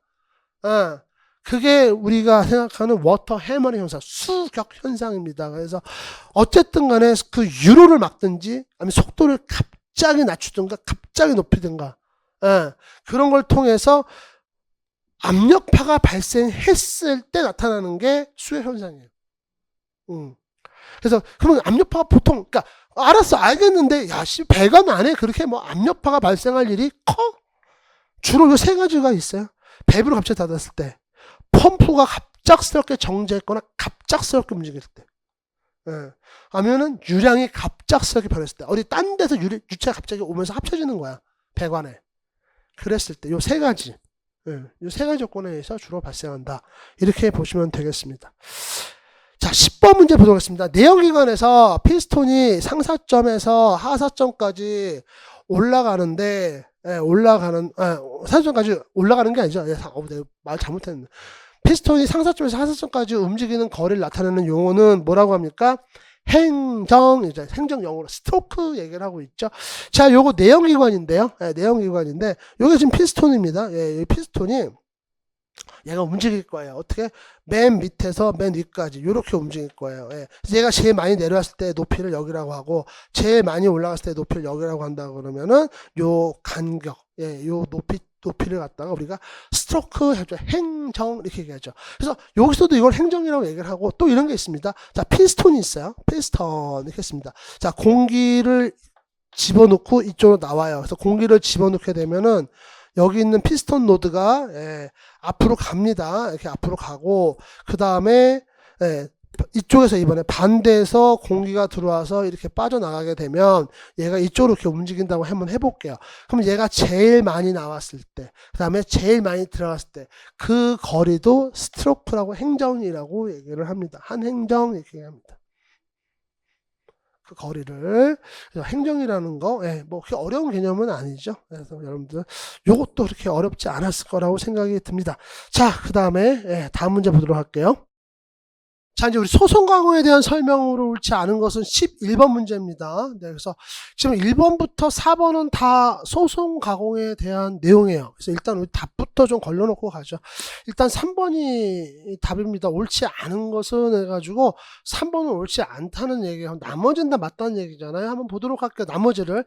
그게 우리가 생각하는 워터 해머링 현상, 수격 현상입니다. 그래서 어쨌든 간에 그 유로를 막든지 아니면 속도를 갑자기 낮추든가 갑자기 높이든가, 그런 걸 통해서 압력파가 발생했을 때 나타나는 게 수격 현상이에요. 그래서 그러면 압력파가 보통, 그러니까 알았어, 알겠는데 배관 안에 그렇게 뭐 압력파가 발생할 일이 커? 주로 요 3가지가 있어요. 밸브를 갑자기 닫았을 때, 펌프가 갑작스럽게 정지했거나 갑작스럽게 움직일 때, 아니면은 유량이 갑작스럽게 변했을 때, 어디 딴 데서 유체가 갑자기 오면서 합쳐지는 거야, 배관에. 그랬을 때 요 3가지, 요 3가지 조건에 의해서 주로 발생한다. 이렇게 보시면 되겠습니다. 자, 10번 문제 보도록 하겠습니다. 내연기관에서 피스톤이 상사점에서 하사점까지 올라가는데, 상사점까지 올라가는 게 아니죠. 내가 말 잘못했네. 피스톤이 상사점에서 하사점까지 움직이는 거리를 나타내는 용어는 뭐라고 합니까? 행정용어로 스트로크 얘기를 하고 있죠. 자, 요거 내연기관인데요. 내연기관인데, 요게 지금 피스톤입니다. 이 피스톤이 얘가 움직일 거예요. 어떻게? 맨 밑에서 맨 위까지 이렇게 움직일 거예요. 예. 그래서 얘가 제일 많이 내려왔을 때 높이를 여기라고 하고 제일 많이 올라갔을 때 높이를 여기라고 한다 그러면은 요 간격, 예, 요 높이를 갖다가 우리가 스트로크 해죠. 행정 이렇게 얘기하죠. 그래서 여기서도 이걸 행정이라고 얘기를 하고 또 이런 게 있습니다. 자, 피스톤이 있어요. 피스톤 이렇게 했습니다. 자, 공기를 집어넣고 이쪽으로 나와요. 그래서 공기를 집어넣게 되면은 여기 있는 피스톤 노드가 앞으로 갑니다. 이렇게 앞으로 가고 그 다음에 이쪽에서 이번에 반대에서 공기가 들어와서 이렇게 빠져나가게 되면 얘가 이쪽으로 이렇게 움직인다고 한번 해볼게요. 그럼 얘가 제일 많이 나왔을 때, 그 다음에 제일 많이 들어갔을 때 그 거리도 스트로크라고 행정이라고 얘기를 합니다. 한 행정 이렇게 얘기합니다. 그 거리를. 그래서 행정이라는 거, 뭐 그렇게 어려운 개념은 아니죠. 그래서 여러분들 요것도 그렇게 어렵지 않았을 거라고 생각이 듭니다. 자, 그 다음에 다음 문제 보도록 할게요. 자, 이제 우리 소송가공에 대한 설명으로 옳지 않은 것은 11번 문제입니다. 네, 그래서 지금 1번부터 4번은 다 소송가공에 대한 내용이에요. 그래서 일단 우리 답부터 좀 걸러놓고 가죠. 일단 3번이 답입니다. 옳지 않은 것은 해가지고 3번은 옳지 않다는 얘기예요. 나머지는 다 맞다는 얘기잖아요. 한번 보도록 할게요. 나머지를.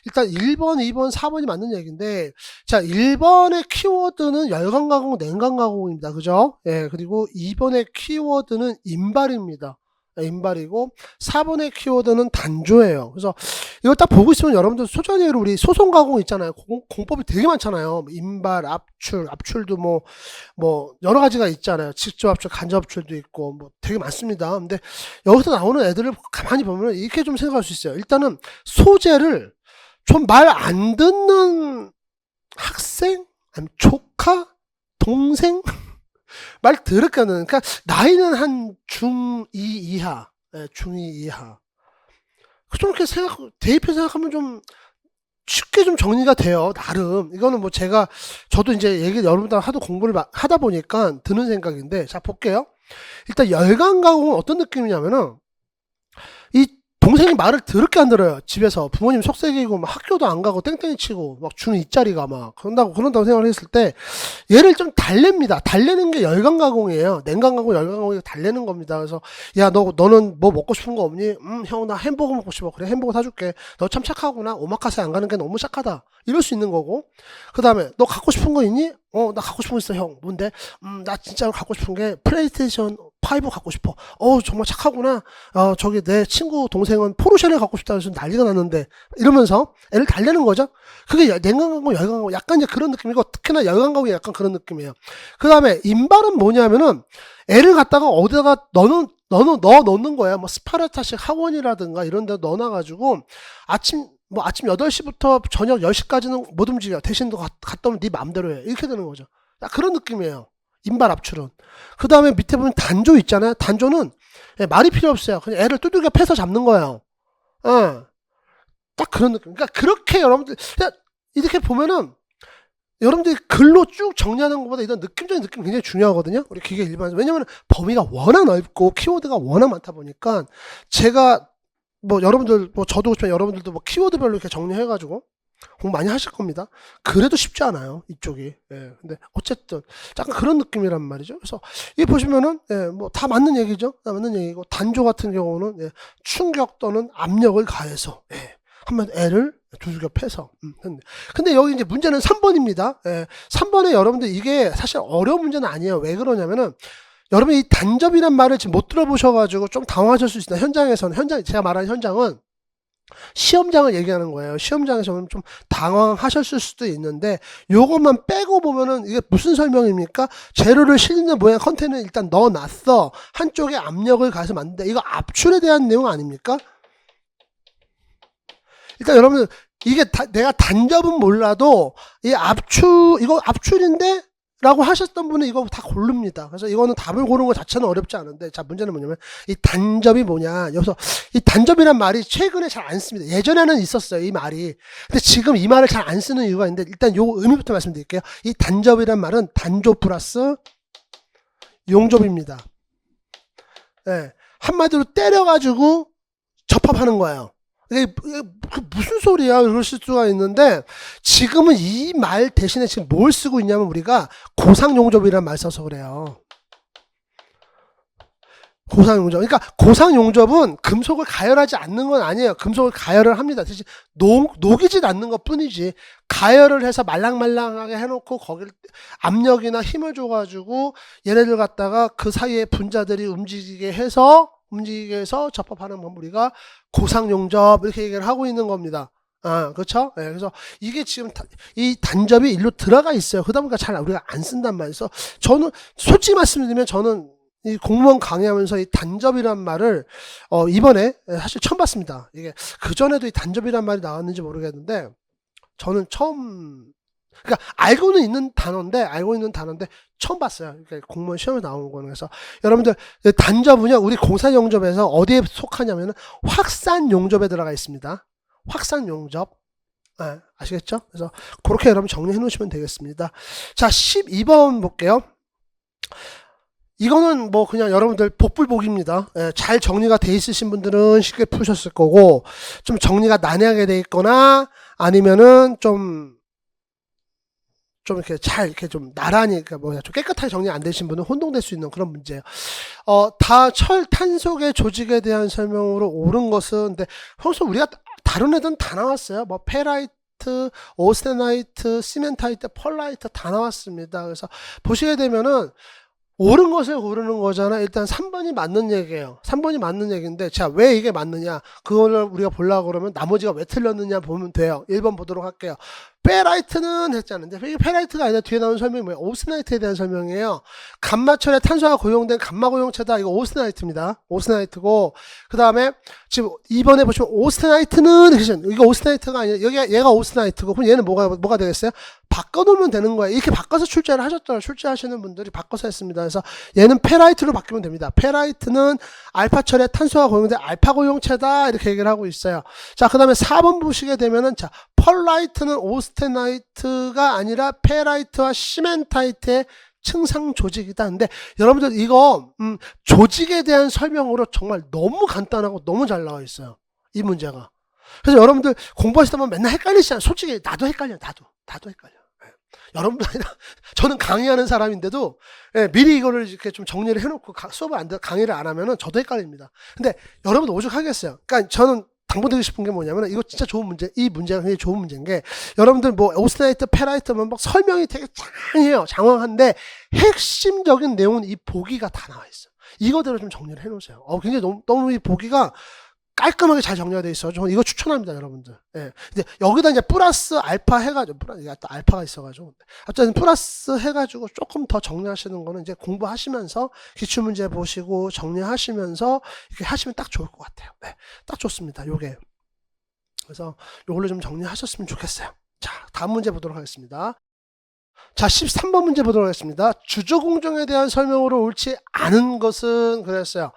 일단 1번, 2번, 4번이 맞는 얘기인데, 자, 1번의 키워드는 열강가공, 냉강가공입니다. 그죠? 예, 그리고 2번의 키워드는 인발입니다. 인발이고 4번의 키워드는 단조예요. 그래서 이걸 딱 보고 있으면 여러분들 소전예로 우리 소송가공 있잖아요. 공법이 되게 많잖아요. 인발, 압출도 뭐 여러 가지가 있잖아요. 직접 압출, 간접 압출도 있고 뭐 되게 많습니다. 근데 여기서 나오는 애들을 가만히 보면 이렇게 좀 생각할 수 있어요. 일단은 소재를 좀 말 안 듣는 학생, 아니면 조카, 동생 말 더럽게 하는, 그러니까 나이는 한 중2 이하, 중2 이하. 좀 이렇게 대입해서 생각하면 좀 쉽게 좀 정리가 돼요. 나름. 이거는 뭐 저도 이제 여러분들 하도 공부를 하다 보니까 드는 생각인데, 자, 볼게요. 일단 열강가공은 어떤 느낌이냐면은, 이 동생이 말을 더럽게 안 들어요. 집에서 부모님 속삭이고 막 학교도 안 가고 땡땡이 치고 막 중2짜리가 막 그런다고 생각을 했을 때 얘를 좀 달랩니다. 달래는 게 열강가공이에요. 냉강가공, 열강가공이 달래는 겁니다. 그래서 야, 너는 뭐 먹고 싶은 거 없니? 형, 나 햄버거 먹고 싶어. 그래, 햄버거 사줄게. 너 참 착하구나. 오마카세 안 가는 게 너무 착하다. 이럴 수 있는 거고. 그 다음에 너 갖고 싶은 거 있니? 나 갖고 싶은 거 있어, 형. 뭔데? 나 진짜로 갖고 싶은 게 플레이스테이션 5 갖고 싶어. 정말 착하구나. 저기 내 친구 동생은 포르쉐를 갖고 싶다 해서 난리가 났는데 이러면서 애를 달래는 거죠. 그게 냉강가공, 열강가공 약간 이제 그런 느낌이고 특히나 열강가공이 약간 그런 느낌이에요. 그 다음에 인발은 뭐냐면은 애를 갖다가 어디다가 넣어 넣는 거야. 뭐 스파르타식 학원이라든가 이런 데 넣어놔가지고 아침 8시부터 저녁 10시까지는 못 움직여. 대신 너 갔다 오면 네 맘대로 해. 이렇게 되는 거죠. 그런 느낌이에요. 인발 압출은. 그 다음에 밑에 보면 단조 있잖아요. 단조는 말이 필요 없어요. 그냥 애를 두들겨 패서 잡는 거예요. 딱 그런 느낌. 그러니까 그렇게 여러분들 이렇게 보면은 여러분들이 글로 쭉 정리하는 것보다 이런 느낌적인 느낌 굉장히 중요하거든요. 우리 기계 일반에서. 왜냐면 범위가 워낙 넓고 키워드가 워낙 많다 보니까 제가 뭐 여러분들 저도 그렇지만 여러분들도 뭐 키워드별로 이렇게 정리해가지고 공부 많이 하실 겁니다. 그래도 쉽지 않아요, 이쪽이. 근데 어쨌든 약간 그런 느낌이란 말이죠. 그래서 이 보시면은 뭐 다 맞는 얘기죠. 다 맞는 얘기고 단조 같은 경우는 충격 또는 압력을 가해서 한번 애를 두들겨 패서. 근데 여기 이제 문제는 3번입니다. 3번에 여러분들 이게 사실 어려운 문제는 아니에요. 왜 그러냐면은 여러분 이 단접이란 말을 지금 못 들어보셔가지고 좀 당황하실 수 있어요. 제가 말하는 현장은 시험장을 얘기하는 거예요. 시험장에서는 좀 당황하셨을 수도 있는데 요것만 빼고 보면은 이게 무슨 설명입니까? 재료를 실리는 모양 컨테이너에 일단 넣어놨어. 한쪽에 압력을 가해서 만든다. 이거 압출에 대한 내용 아닙니까? 일단 여러분들 이게 내가 단접은 몰라도 이거 압출인데? 라고 하셨던 분은 이거 다 고릅니다. 그래서 이거는 답을 고르는 것 자체는 어렵지 않은데, 자, 문제는 뭐냐면, 이 단접이 뭐냐. 여기서, 이 단접이란 말이 최근에 잘 안 씁니다. 예전에는 있었어요, 이 말이. 근데 지금 이 말을 잘 안 쓰는 이유가 있는데, 일단 요 의미부터 말씀드릴게요. 이 단접이란 말은 단조 플러스 용접입니다. 한마디로 때려가지고 접합하는 거예요. 이게 무슨 소리야? 이러실 수가 있는데, 지금은 이 말 대신에 지금 뭘 쓰고 있냐면 우리가 고상용접이라는 말 써서 그래요. 고상용접. 그러니까 고상용접은 금속을 가열하지 않는 건 아니에요. 금속을 가열을 합니다. 대신 녹이질 않는 것 뿐이지. 가열을 해서 말랑말랑하게 해놓고 거기를 압력이나 힘을 줘가지고 얘네들 갖다가 그 사이에 분자들이 움직이게 해서 접합하는 건 우리가 고상용접 이렇게 얘기를 하고 있는 겁니다. 아, 그렇죠? 네, 그래서 이게 지금 이 단접이 일로 들어가 있어요. 그러다 보니까 잘 우리가 안 쓴단 말이죠. 저는 솔직히 말씀드리면 저는 이 공무원 강의하면서 이 단접이란 말을 이번에 사실 처음 봤습니다. 이게 그전에도 이 단접이란 말이 나왔는지 모르겠는데 저는 처음, 그러니까 알고는 있는 단어인데 처음 봤어요. 그러니까 공무원 시험에 나온 거는. 그래서 여러분들 단접은요 우리 공사용접에서 어디에 속하냐면은 확산용접에 들어가 있습니다. 확산용접. 네, 아시겠죠? 그래서 그렇게 여러분 정리해 놓으시면 되겠습니다. 자, 12번 볼게요. 이거는 뭐 그냥 여러분들 복불복입니다. 예, 잘 정리가 돼 있으신 분들은 쉽게 푸셨을 거고, 좀 정리가 난해하게 돼 있거나 아니면은 좀 이렇게 이렇게 좀 나란히, 그러니까 좀 깨끗하게 정리 안 되신 분은 혼동될 수 있는 그런 문제예요. 다 철 탄속의 조직에 대한 설명으로 옳은 것은, 근데 평소 우리가 다른 애들은 다 나왔어요. 뭐 페라이트, 오스테나이트, 시멘타이트, 펄라이트 다 나왔습니다. 그래서 보시게 되면은 옳은 것을 고르는 거잖아. 일단 3번이 맞는 얘기예요. 3번이 맞는 얘기인데, 자, 왜 이게 맞느냐? 그거를 우리가 보려고 그러면 나머지가 왜 틀렸느냐 보면 돼요. 1번 보도록 할게요. 페라이트는 했잖아요. 근데 이게 페라이트가 아니라 뒤에 나오는 설명이 뭐예요? 오스나이트에 대한 설명이에요. 감마철에 탄소가 고용된 감마 고용체다. 이거 오스나이트입니다. 오스나이트고, 그 다음에 지금 2번에 보시면 오스나이트는 이거 오스나이트가 아니라 여기 얘가 오스나이트고, 그럼 얘는 뭐가 되겠어요? 바꿔놓으면 되는 거예요. 이렇게 바꿔서 출제를 하셨더라고요. 출제하시는 분들이 바꿔서 했습니다. 그래서 얘는 페라이트로 바뀌면 됩니다. 페라이트는 알파철에 탄소가 고용된 알파 고용체다. 이렇게 얘기를 하고 있어요. 자, 그 다음에 4번 보시게 되면은, 자, 펄라이트는 오스테나이트가 아니라 페라이트와 시멘타이트의 층상 조직이다. 근데 여러분들 이거 조직에 대한 설명으로 정말 너무 간단하고 너무 잘 나와 있어요. 이 문제가. 그래서 여러분들 공부하시다 보면 맨날 헷갈리시잖아요. 솔직히 나도 헷갈려요. 나도 헷갈려. 여러분도 아니라 저는 강의하는 사람인데도 미리 이거를 이렇게 좀 정리를 해놓고 강의를 안 하면은 저도 헷갈립니다. 근데 여러분도 오죽하겠어요. 그러니까 저는 당부드리고 싶은 게 뭐냐면 이거 진짜 좋은 문제, 이 문제가 굉장히 좋은 문제인 게 여러분들 뭐 오스나이트, 페라이트면 막 설명이 되게 장황한데 핵심적인 내용은 이 보기가 다 나와 있어. 이거대로 좀 정리를 해놓으세요. 굉장히 너무 이 보기가 깔끔하게 잘 정리가 돼 있어요. 저는 이거 추천합니다, 여러분들. 예. 근데 여기다 이제 플러스 알파 해가지고, 또 알파가 있어가지고. 어쨌든 플러스 해가지고 조금 더 정리하시는 거는 이제 공부하시면서 기출문제 보시고 정리하시면서 이렇게 하시면 딱 좋을 것 같아요. 네. 딱 좋습니다, 요게. 그래서 요걸로 좀 정리하셨으면 좋겠어요. 자, 다음 문제 보도록 하겠습니다. 자, 13번 문제 보도록 하겠습니다. 주조공정에 대한 설명으로 옳지 않은 것은 그랬어요.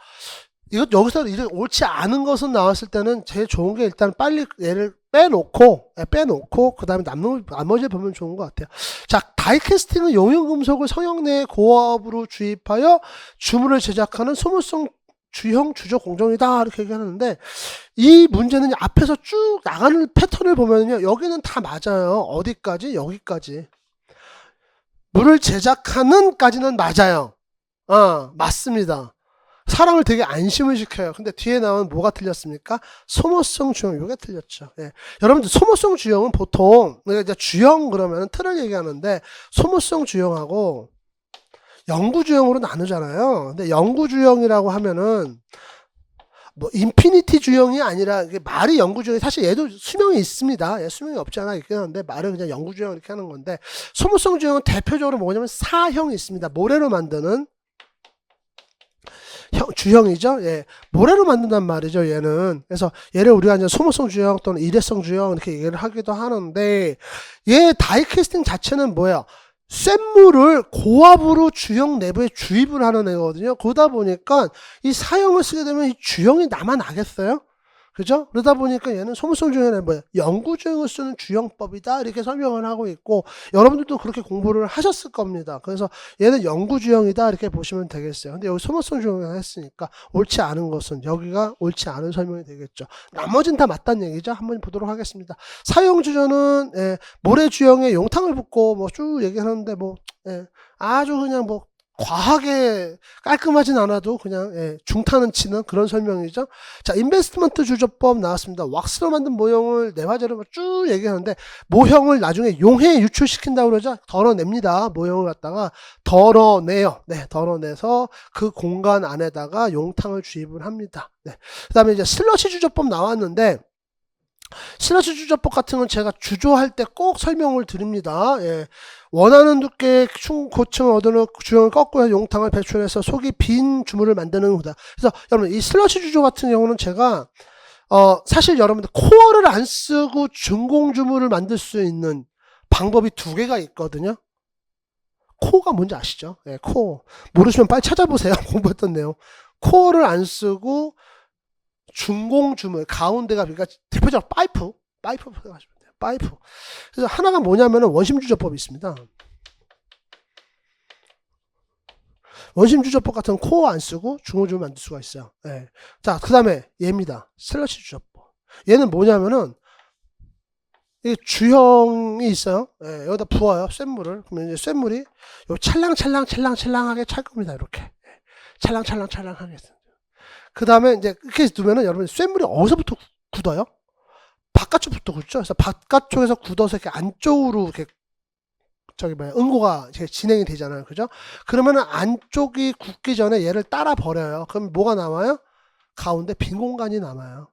여기서 이제 옳지 않은 것은 나왔을 때는 제일 좋은 게 일단 빨리 얘를 빼놓고, 그 다음에 나머지 보면 좋은 것 같아요. 자, 다이캐스팅은 용융금속을 성형 내에 고압으로 주입하여 주물을 제작하는 소모성 주형 주조 공정이다. 이렇게 얘기하는데, 이 문제는 앞에서 쭉 나가는 패턴을 보면요. 여기는 다 맞아요. 어디까지? 여기까지. 물을 제작하는 까지는 맞아요. 맞습니다. 사람을 되게 안심을 시켜요. 근데 뒤에 나온 뭐가 틀렸습니까? 소모성 주형, 이게 틀렸죠. 예. 여러분들 소모성 주형은 보통 이제 주형 그러면 틀을 얘기하는데 소모성 주형하고 영구 주형으로 나누잖아요. 근데 영구 주형이라고 하면은 뭐 인피니티 주형이 아니라 이게 말이 영구 주형이 사실 얘도 수명이 있습니다. 수명이 없지 않아 있긴 한데 말을 그냥 영구 주형 이렇게 하는 건데 소모성 주형은 대표적으로 뭐냐면 사형이 있습니다. 모래로 만드는 주형이죠. 예. 모래로 만든단 말이죠, 얘는. 그래서 얘를 우리가 이제 소모성 주형 또는 일회성 주형 이렇게 얘기를 하기도 하는데, 얘 다이캐스팅 자체는 뭐예요? 쇳물을 고압으로 주형 내부에 주입을 하는 애거든요. 그러다 보니까 이 사형을 쓰게 되면 이 주형이 남아나겠어요? 그죠? 그러다 보니까 얘는 소모성 주형이 뭐야? 영구주형을 쓰는 주형법이다. 이렇게 설명을 하고 있고, 여러분들도 그렇게 공부를 하셨을 겁니다. 그래서 얘는 영구주형이다. 이렇게 보시면 되겠어요. 근데 여기 소모성 주형을 했으니까 옳지 않은 것은 여기가 옳지 않은 설명이 되겠죠. 나머지는 다 맞다는 얘기죠. 한번 보도록 하겠습니다. 사용주저는 모래주형에 용탕을 붓고 뭐 쭉 얘기하는데 뭐 아주 그냥 뭐 과하게 깔끔하진 않아도 그냥 중탄은 치는 그런 설명이죠. 자, 인베스트먼트 주저법 나왔습니다. 왁스로 만든 모형을 내화재로 쭉 얘기하는데 모형을 나중에 용해에 유출시킨다고 그러죠. 덜어냅니다. 모형을 갖다가 덜어내요. 네, 덜어내서 그 공간 안에다가 용탕을 주입을 합니다. 네. 그 다음에 이제 슬러시 주저법 나왔는데 슬러시 주저법 같은 건 제가 주조할 때 꼭 설명을 드립니다. 원하는 두께의 고층을 얻어놓은 주형을 꺾고 용탕을 배출해서 속이 빈 주물을 만드는 거다. 그래서 여러분 이 슬러시 주조 같은 경우는 제가 사실 여러분들 코어를 안 쓰고 준공 주물을 만들 수 있는 방법이 두 개가 있거든요. 코어가 뭔지 아시죠? 코어 모르시면 빨리 찾아보세요. 공부했던 내용. 코어를 안 쓰고 준공 주물 가운데가 그러니까 대표적으로 파이프 생각하시면 돼요. 파이프. 그래서 하나가 뭐냐면은 원심 주저법이 있습니다. 원심 주저법 같은 코어 안 쓰고 준공 주물 만들 수가 있어요. 자, 그다음에 얘입니다. 슬러시 주저법. 얘는 뭐냐면은 이 주형이 있어요. 여기다 부어요. 쇳물을. 그러면 이제 쇳물이 요 찰랑하게 찰 겁니다. 이렇게. 찰랑하게. 그 다음에 이제 이렇게 두면은 여러분 쇳물이 어디서부터 굳어요? 바깥쪽부터 굳죠. 그래서 바깥쪽에서 굳어서 이렇게 안쪽으로 이렇게 응고가 진행이 되잖아요. 그죠? 그러면은 안쪽이 굳기 전에 얘를 따라 버려요. 그럼 뭐가 남아요? 가운데 빈 공간이 남아요.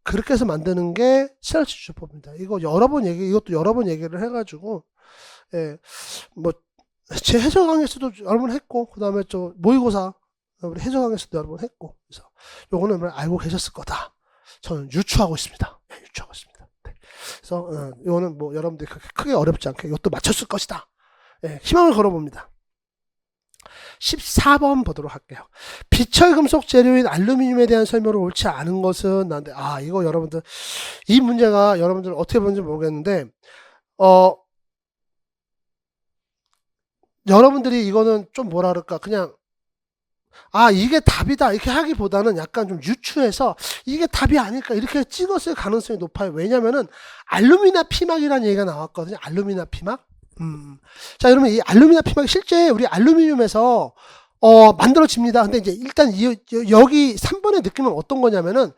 그렇게 해서 만드는 게 슬러시 주저법입니다. 이것도 여러 번 얘기를 해가지고, 뭐, 제 해설 강의에서도 여러 번 했고, 그 다음에 모의고사, 우리 해설 강의에서도 여러 번 했고, 그래서 요거는 알고 계셨을 거다. 저는 유추하고 있습니다. 유추하고 있습니다. 그래서, 이거는 뭐 여러분들이 크게 어렵지 않게 이것도 맞췄을 것이다. 희망을 걸어봅니다. 14번 보도록 할게요. 비철금속 재료인 알루미늄에 대한 설명을 옳지 않은 것은 난데 이거 여러분들 이 문제가 여러분들 어떻게 보는지 모르겠는데 여러분들이 이거는 좀 뭐라 그럴까 그냥 이게 답이다 이렇게 하기보다는 약간 좀 유추해서 이게 답이 아닐까 이렇게 찍었을 가능성이 높아요. 왜냐면은 알루미나 피막이라는 얘기가 나왔거든요. 알루미나 피막. 자, 여러분, 이 알루미늄 피막이 실제 우리 알루미늄에서 만들어집니다. 근데 이제 일단 여기 3번의 느낌은 어떤 거냐면은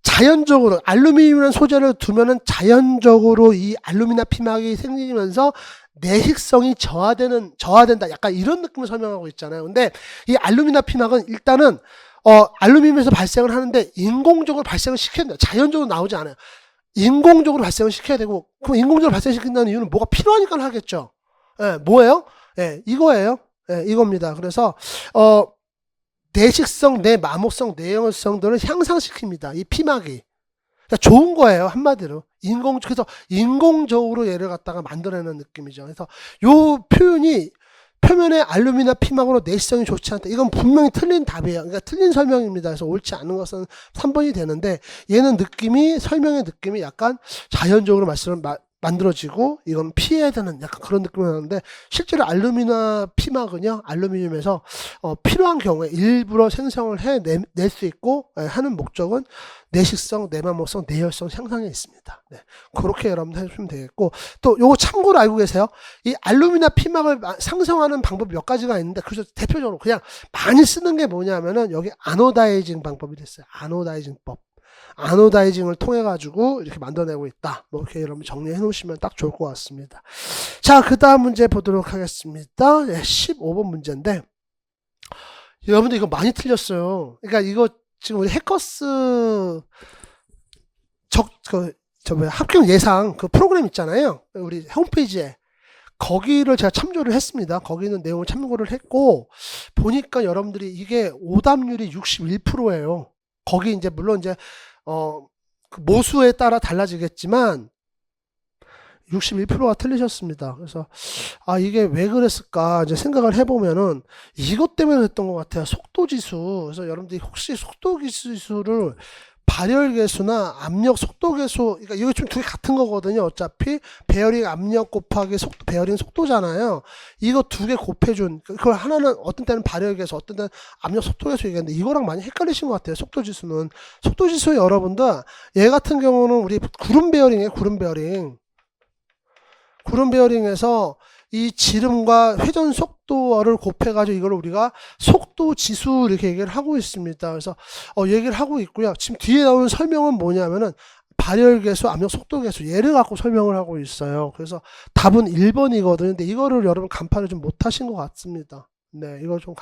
자연적으로 알루미늄이라는 소재를 두면은 자연적으로 이 알루미늄 피막이 생기면서 내식성이 저하된다. 약간 이런 느낌을 설명하고 있잖아요. 근데 이 알루미늄 피막은 일단은 알루미늄에서 발생을 하는데 인공적으로 발생을 시켜야 돼요. 자연적으로 나오지 않아요. 인공적으로 발생을 시켜야 되고, 그럼 인공적으로 발생시킨다는 이유는 뭐가 필요하니까 하겠죠. 뭐예요? 이거예요. 이겁니다. 그래서, 내식성, 내마모성, 내용성들을 향상시킵니다. 이 피막이. 그러니까 좋은 거예요. 한마디로. 그래서 인공적으로 얘를 갖다가 만들어내는 느낌이죠. 그래서 요 표현이 표면에 알루미늄 피막으로 내시성이 좋지 않다. 이건 분명히 틀린 답이에요. 그러니까 틀린 설명입니다. 그래서 옳지 않은 것은 3번이 되는데 얘는 설명의 느낌이 약간 자연적으로 만들어지고 이건 피해야 되는 약간 그런 느낌이 나는데 실제로 알루미늄 피막은요. 알루미늄에서 필요한 경우에 일부러 생성을 해낼 수 있고 하는 목적은 내식성, 내마모성, 내열성 향상에 있습니다. 그렇게 여러분들 해주시면 되겠고 또 요거 참고로 알고 계세요? 이 알루미늄 피막을 상성하는 방법이 몇 가지가 있는데 그래서 대표적으로 그냥 많이 쓰는 게 뭐냐면은 여기 아노다이징 방법이 됐어요. 아노다이징법. 아노다이징을 통해 가지고 이렇게 만들어내고 있다. 뭐 이렇게 여러분 정리해 놓으시면 딱 좋을 것 같습니다. 자, 그 다음 문제 보도록 하겠습니다. 15번 문제인데 여러분들 이거 많이 틀렸어요. 그러니까 이거 지금 우리 해커스 합격 예상 그 프로그램 있잖아요. 우리 홈페이지에 거기를 제가 참조를 했습니다. 거기는 내용을 참고를 했고 보니까 여러분들이 이게 오답률이 61%예요. 거기 이제 물론 이제 그 모수에 따라 달라지겠지만 61%가 틀리셨습니다. 그래서 이게 왜 그랬을까 이제 생각을 해보면은 이것 때문에 그랬던 것 같아요. 속도 지수. 그래서 여러분들이 혹시 속도 지수를 발열 계수나 압력 속도 계수, 그러니까 이거 좀 두 개 같은 거거든요. 어차피 베어링 압력 곱하기 속도, 베어링 속도잖아요. 이거 두 개 곱해준, 그걸 하나는 어떤 때는 발열 계수, 어떤 때는 압력 속도 계수 얘기하는데 이거랑 많이 헷갈리신 것 같아요. 속도 지수는. 속도 지수 여러분들, 얘 같은 경우는 우리 구름 베어링이에요. 구름 베어링. 구름 베어링에서 이 지름과 회전 속도를 곱해가지고 이걸 우리가 속도 지수 이렇게 얘기를 하고 있습니다. 그래서 얘기를 하고 있고요. 지금 뒤에 나오는 설명은 뭐냐면은 발열 계수, 압력 속도 계수 얘를 갖고 설명을 하고 있어요. 그래서 답은 1번이거든요. 근데 이거를 여러분 간판을 좀 못하신 것 같습니다. 네, 이걸 좀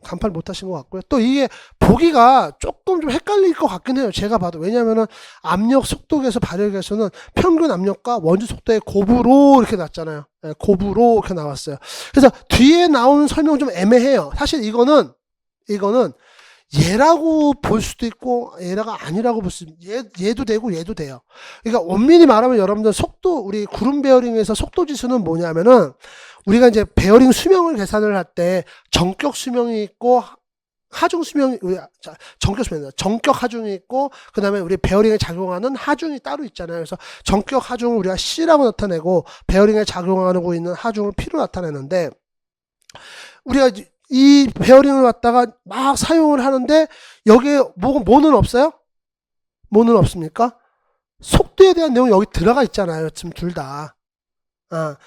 간판 못하신 것 같고요. 또 이게 보기가 조금 좀 헷갈릴 것 같긴 해요. 제가 봐도. 왜냐면은 압력 속도 계수, 발열 계수는 평균 압력과 원주 속도의 곱으로 이렇게 났잖아요. 네, 곱으로 이렇게 나왔어요. 그래서 뒤에 나오는 설명은 좀 애매해요. 사실 이거는 얘라고 볼 수도 있고 얘라가 아니라고 볼 수도 있고 얘도 되고 얘도 돼요. 그러니까 엄밀히 말하면 여러분들 속도, 우리 구름 베어링에서 속도 지수는 뭐냐면은 우리가 이제 베어링 수명을 계산을 할 때 정격 수명이 있고 하중 수명이, 정격 수명이다. 정격 하중이 있고 그다음에 우리 베어링에 작용하는 하중이 따로 있잖아요. 그래서 정격 하중을 우리가 C라고 나타내고 베어링에 작용하고 있는 하중을 P로 나타내는데 우리가 이 베어링을 갖다가 막 사용을 하는데 여기에 뭐는 없어요? 뭐는 없습니까? 속도에 대한 내용이 여기 들어가 있잖아요. 지금 둘 다.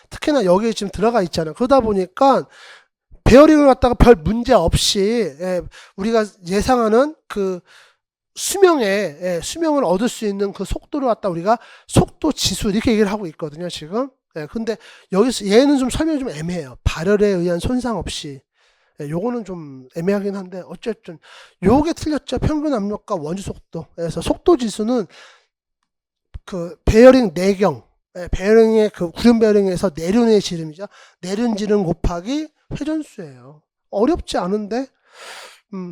특히나 여기에 지금 들어가 있잖아요. 그러다 보니까 베어링을 갖다가 별 문제 없이 우리가 예상하는 그 수명을 얻을 수 있는 그 속도를 갖다 우리가 속도 지수 이렇게 얘기를 하고 있거든요. 지금. 근데 여기서 얘는 좀 설명이 좀 애매해요. 발열에 의한 손상 없이. 요거는 좀 애매하긴 한데 어쨌든 요게 틀렸죠. 평균 압력과 원주 속도. 그래서 속도 지수는 그 베어링 내경, 베어링의 그 구름 베어링에서 내륜의 지름이죠. 내륜 지름 곱하기 회전수예요. 어렵지 않은데.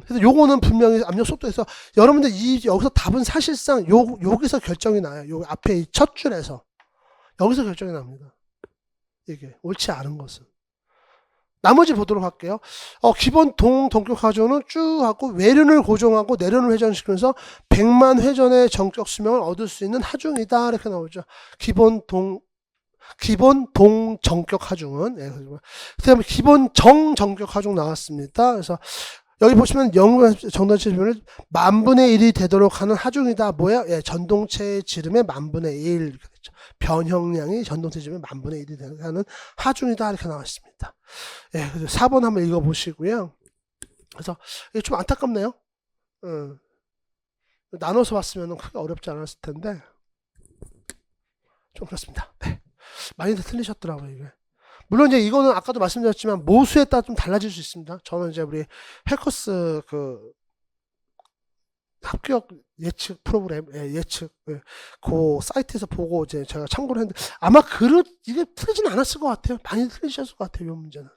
그래서 요거는 분명히 압력 속도에서 여러분들 여기서 답은 사실상 여기서 결정이 나요. 요 앞에 이 첫 줄에서 여기서 결정이 납니다. 이게 옳지 않은 것은. 나머지 보도록 할게요. 기본 동격 하중은 쭉 하고 외륜을 고정하고 내륜을 회전시키면서 100만 회전의 정격 수명을 얻을 수 있는 하중이다 이렇게 나오죠. 기본 동정격 하중은. 그다음에 기본 정정격 하중 나왔습니다. 그래서 여기 보시면 전동체 지름을 10,000분의 1이 되도록 하는 하중이다. 뭐야? 전동체의 지름의 10,000분의 1 이렇게 됐죠. 변형량이 전동체 지름의 10,000분의 1이 되도록 하는 하중이다 이렇게 나왔습니다. 그래서 4번 한번 읽어보시고요. 그래서 이게 좀 안타깝네요. 나눠서 봤으면 크게 어렵지 않았을 텐데 좀 그렇습니다. 네. 많이들 틀리셨더라고요 이게. 물론 이제 이거는 아까도 말씀드렸지만 모수에 따라 좀 달라질 수 있습니다. 저는 이제 우리 해커스 그 합격 예측 프로그램 예측 그 사이트에서 보고 이제 제가 참고를 했는데 아마 이게 틀리진 않았을 것 같아요. 많이 틀리셨을 것 같아요. 이 문제는.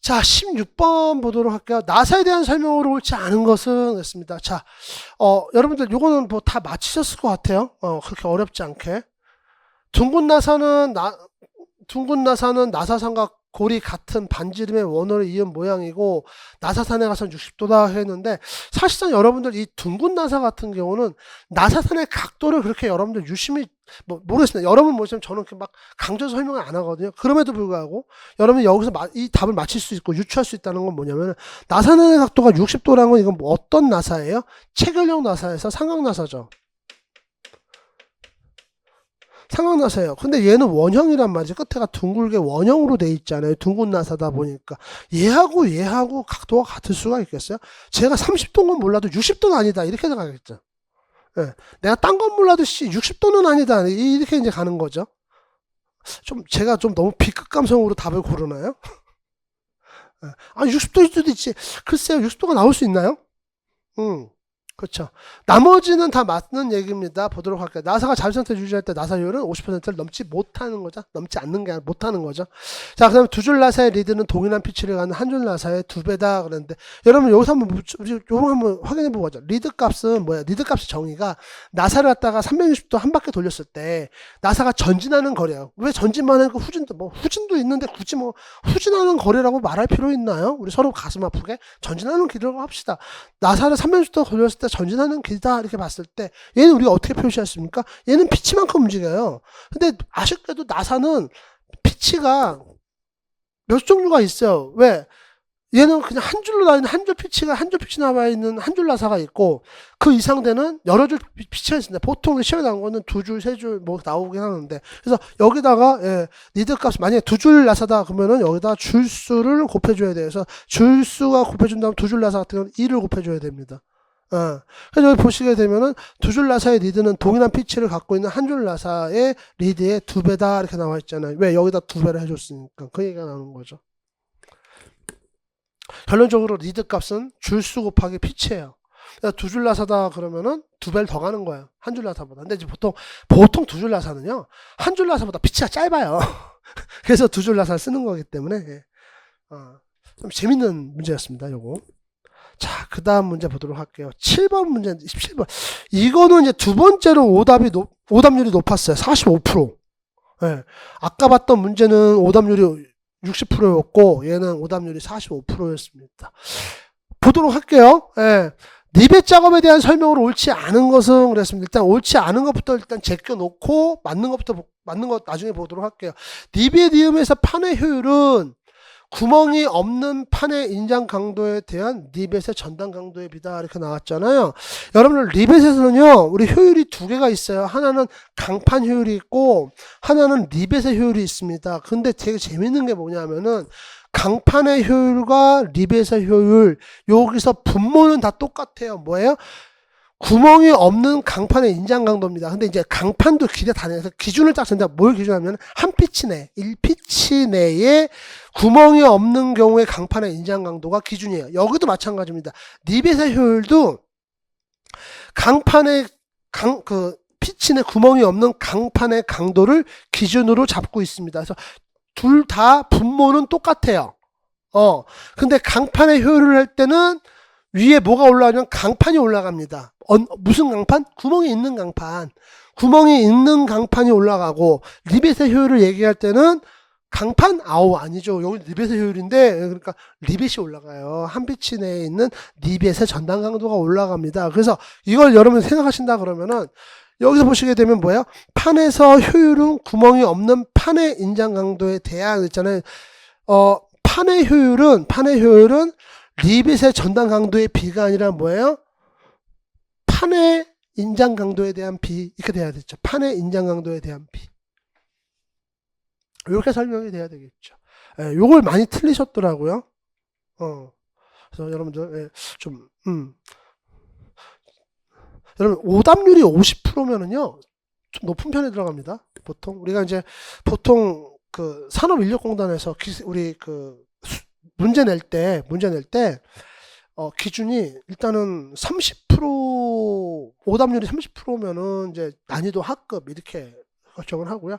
자, 16번 보도록 할게요. 나사에 대한 설명으로 옳지 않은 것은 됐습니다. 자, 여러분들 요거는 뭐 다 맞히셨을 것 같아요. 그렇게 어렵지 않게. 둥근 나사는 나사산과 골이 같은 반지름의 원호를 이은 모양이고 나사산에 가서는 60도다 했는데 사실상 여러분들 이 둥근 나사 같은 경우는 나사산의 각도를 그렇게 여러분들 유심히 모르겠습니다. 여러분 모르시면 저는 막 강조해서 설명을 안 하거든요. 그럼에도 불구하고 여러분이 여기서 이 답을 맞힐 수 있고 유추할 수 있다는 건 뭐냐면 나사산의 각도가 60도라는 건 이건 뭐 어떤 나사예요? 체결형 나사에서 삼각 나사죠. 삼각 나사예요. 근데 얘는 원형이란 말이지. 끝에가 둥글게 원형으로 돼 있잖아요. 둥근 나사다 보니까 얘하고 각도가 같을 수가 있겠어요? 제가 30도인 건 몰라도 60도는 아니다 이렇게 생각하겠죠. 내가 딴 건 몰라도 60도는 아니다 이렇게 이제 가는 거죠. 제가 좀 너무 B급 감성으로 답을 고르나요? 60도일 수도 있지. 글쎄요, 60도가 나올 수 있나요? 그렇죠. 나머지는 다 맞는 얘기입니다. 보도록 할게요. 나사가 자율 상태 유지할 때 나사 효율은 50%를 넘지 못하는 거죠. 넘지 않는 게 아니라 못하는 거죠. 자, 그다음에 두 줄 나사의 리드는 동일한 피치를 가는 한 줄 나사의 2배다 그랬는데, 여러분 여기서 한번 우리 요거 한번 확인해 보고 가죠. 리드 값은 뭐야? 리드 값의 정의가 나사를 갖다가 360도 한 바퀴 돌렸을 때 나사가 전진하는 거리예요. 왜 전진만 하고 후진도 있는데 굳이 뭐 후진하는 거리라고 말할 필요 있나요? 우리 서로 가슴 아프게 전진하는 길이라고 합시다. 나사를 360도 돌렸을 때 전진하는 길이다 이렇게 봤을 때 얘는 우리가 어떻게 표시했습니까? 얘는 피치만큼 움직여요. 근데 아쉽게도 나사는 피치가 몇 종류가 있어요. 왜? 얘는 그냥 한 줄로 나와 있는 한 줄 피치 나와 있는 한 줄 나사가 있고, 그 이상 되는 여러 줄 피치가 있습니다. 보통 시험에 나온 거는 두 줄, 세 줄 뭐 나오긴 하는데, 그래서 여기다가 리드 값 만약에 두 줄 나사다 그러면은 여기다 줄수를 곱해줘야 돼요. 그래서 줄수가 곱해준다면 두 줄 나사 같은 경우는 2를 곱해줘야 됩니다. 그래서 여기 보시게 되면은 두 줄 나사의 리드는 동일한 피치를 갖고 있는 한 줄 나사의 리드의 2배다 이렇게 나와 있잖아요. 왜? 여기다 2배를 해줬으니까. 그 얘기가 나오는 거죠. 결론적으로 리드 값은 줄수 곱하기 피치예요. 두 줄 나사다 그러면은 2배를 더 가는 거예요. 한 줄 나사보다. 근데 이제 보통 두 줄 나사는요, 한 줄 나사보다 피치가 짧아요. 그래서 두 줄 나사를 쓰는 거기 때문에, 좀 재밌는 문제였습니다, 요거. 자, 그 다음 문제 보도록 할게요. 7번 문제, 17번. 이거는 이제 두 번째로 오답률이 높았어요. 45%. 예. 아까 봤던 문제는 오답률이 60%였고, 얘는 오답률이 45%였습니다. 보도록 할게요. 예. 리벳 작업에 대한 설명으로 옳지 않은 것은 그랬습니다. 일단 옳지 않은 것부터 일단 제껴놓고, 맞는 것 나중에 보도록 할게요. 리벳 이음에서 판의 효율은 구멍이 없는 판의 인장 강도에 대한 리벳의 전단 강도에 비다 이렇게 나왔잖아요. 여러분들 리벳에서는요, 우리 효율이 두 개가 있어요. 하나는 강판 효율이 있고 하나는 리벳의 효율이 있습니다. 근데 되게 재밌는 게 뭐냐면은 강판의 효율과 리벳의 효율, 여기서 분모는 다 똑같아요. 뭐예요? 구멍이 없는 강판의 인장 강도입니다. 근데 이제 강판도 길에 다녀서 기준을 딱 정한다. 뭘 기준하면 한 피치 내, 1피치 내에 구멍이 없는 경우에 강판의 인장 강도가 기준이에요. 여기도 마찬가지입니다. 리벳의 효율도 강판의 피치 내 구멍이 없는 강판의 강도를 기준으로 잡고 있습니다. 그래서 둘 다 분모는 똑같아요. 근데 강판의 효율을 할 때는 위에 뭐가 올라가냐면 강판이 올라갑니다. 무슨 강판? 구멍이 있는 강판. 구멍이 있는 강판이 올라가고, 리벳의 효율을 얘기할 때는 강판? 아니죠. 여기 리벳의 효율인데, 그러니까 리벳이 올라가요. 한 피치 내에 있는 리벳의 전단 강도가 올라갑니다. 그래서 이걸 여러분 생각하신다 그러면은, 여기서 보시게 되면 뭐예요? 판에서 효율은 구멍이 없는 판의 인장 강도에 대한 있잖아요. 판의 효율은 리벳의 전단 강도의 비가 아니라 뭐예요? 판의 인장 강도에 대한 비, 이렇게 돼야 되죠. 판의 인장 강도에 대한 비. 이렇게 설명이 돼야 되겠죠. 요걸 많이 틀리셨더라고요. 그래서 여러분들, 여러분, 오답률이 50%면은요, 좀 높은 편에 들어갑니다. 우리가 그 산업인력공단에서 우리 문제 낼 때, 기준이 일단은 30%, 오답률이 30%면은 이제 난이도 하급 이렇게 결정을 하고요.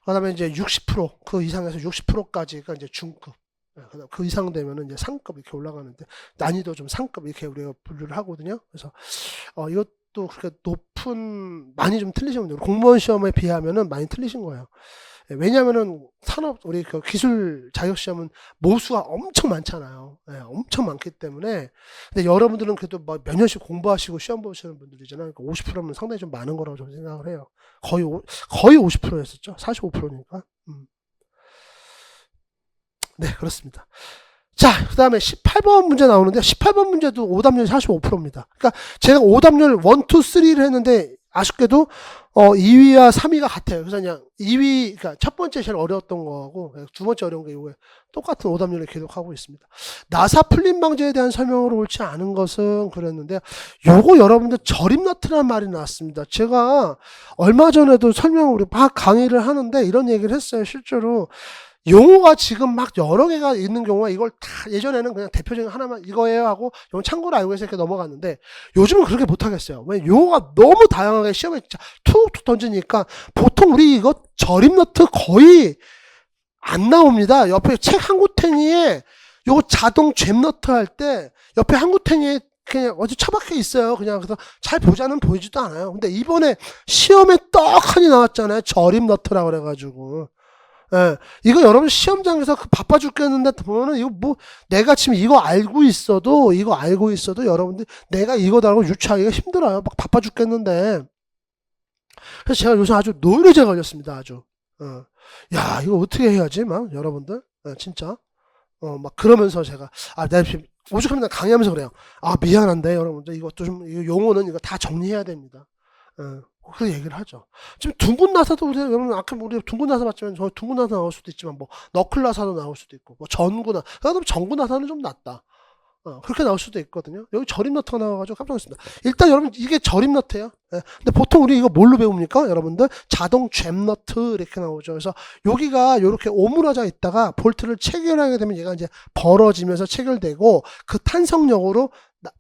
그 다음에 이제 60%, 그 이상에서 60%까지가 이제 중급. 그 이상 되면은 이제 상급 이렇게 올라가는데, 난이도 좀 상급 이렇게 우리가 분류를 하거든요. 그래서, 이것도 그렇게 많이 좀 틀리신 분들, 공무원 시험에 비하면은 많이 틀리신 거예요. 왜냐면은 우리 기술 자격시험은 모수가 엄청 많잖아요. 엄청 많기 때문에. 근데 여러분들은 그래도 몇 년씩 공부하시고 시험 보시는 분들이잖아요. 그러니까 50%면 상당히 좀 많은 거라고 저는 생각을 해요. 거의 50%였었죠. 45%니까. 네, 그렇습니다. 자, 그 다음에 18번 문제 나오는데, 18번 문제도 오답률이 45%입니다. 그러니까 제가 오답률 1, 2, 3를 했는데, 아쉽게도 2위와 3위가 같아요. 그래서 그냥 2위, 그러니까 첫 번째 제일 어려웠던 거하고 두 번째 어려운 게 이거에 똑같은 오답률을 기록하고 있습니다. 나사 풀림 방지에 대한 설명으로 옳지 않은 것은 그랬는데, 요거 여러분들 저립너트라는 말이 나왔습니다. 제가 얼마 전에도 설명을 막 강의를 하는데 이런 얘기를 했어요. 실제로 용어가 지금 막 여러 개가 있는 경우가 이걸 다 예전에는 그냥 대표적인 하나만 이거예요 하고 이건 참고로 알고 해서 이렇게 넘어갔는데 요즘은 그렇게 못하겠어요. 왜 용어가 너무 다양하게 시험에 툭툭 던지니까 보통 우리 이거 저립너트 거의 안 나옵니다. 옆에 책 한구탱이에 요거 자동 잽너트 할 때 옆에 한구탱이에 그냥 어디 처박혀 있어요. 그냥 그래서 잘 보자는 보이지도 않아요. 근데 이번에 시험에 떡하니 나왔잖아요. 저립너트라고 그래가지고. 예, 이거 여러분 시험장에서 바빠 죽겠는데 보면은 이거 뭐 내가 지금 이거 알고 있어도 여러분들 내가 이거 다라고 유추하기가 힘들어요. 막 바빠 죽겠는데. 그래서 제가 요새 아주 노이로제 걸렸습니다. 아주. 야 이거 어떻게 해야지 막 여러분들 진짜 막 그러면서 제가 내가 지금 오죽하면 강의하면서 그래요. 미안한데 여러분들 이것도 좀 이거 용어는 이거 다 정리해야 됩니다. 그 얘기를 하죠. 지금 둥근 나사도 우리 여러분 아까 우리 둥근 나사 봤지만 저 둥근 나사 나올 수도 있지만 뭐 너클 나사도 나올 수도 있고 뭐 전구 나 그래도 전구 나사는 좀 낫다. 그렇게 나올 수도 있거든요. 여기 저립너트가 나와가지고 깜짝 놀랐습니다. 일단 여러분 이게 저립너트예요. 예. 근데 보통 우리 이거 뭘로 배웁니까? 여러분들 자동 잽너트 이렇게 나오죠. 그래서 여기가 이렇게 오므라져 있다가 볼트를 체결하게 되면 얘가 이제 벌어지면서 체결되고 그 탄성력으로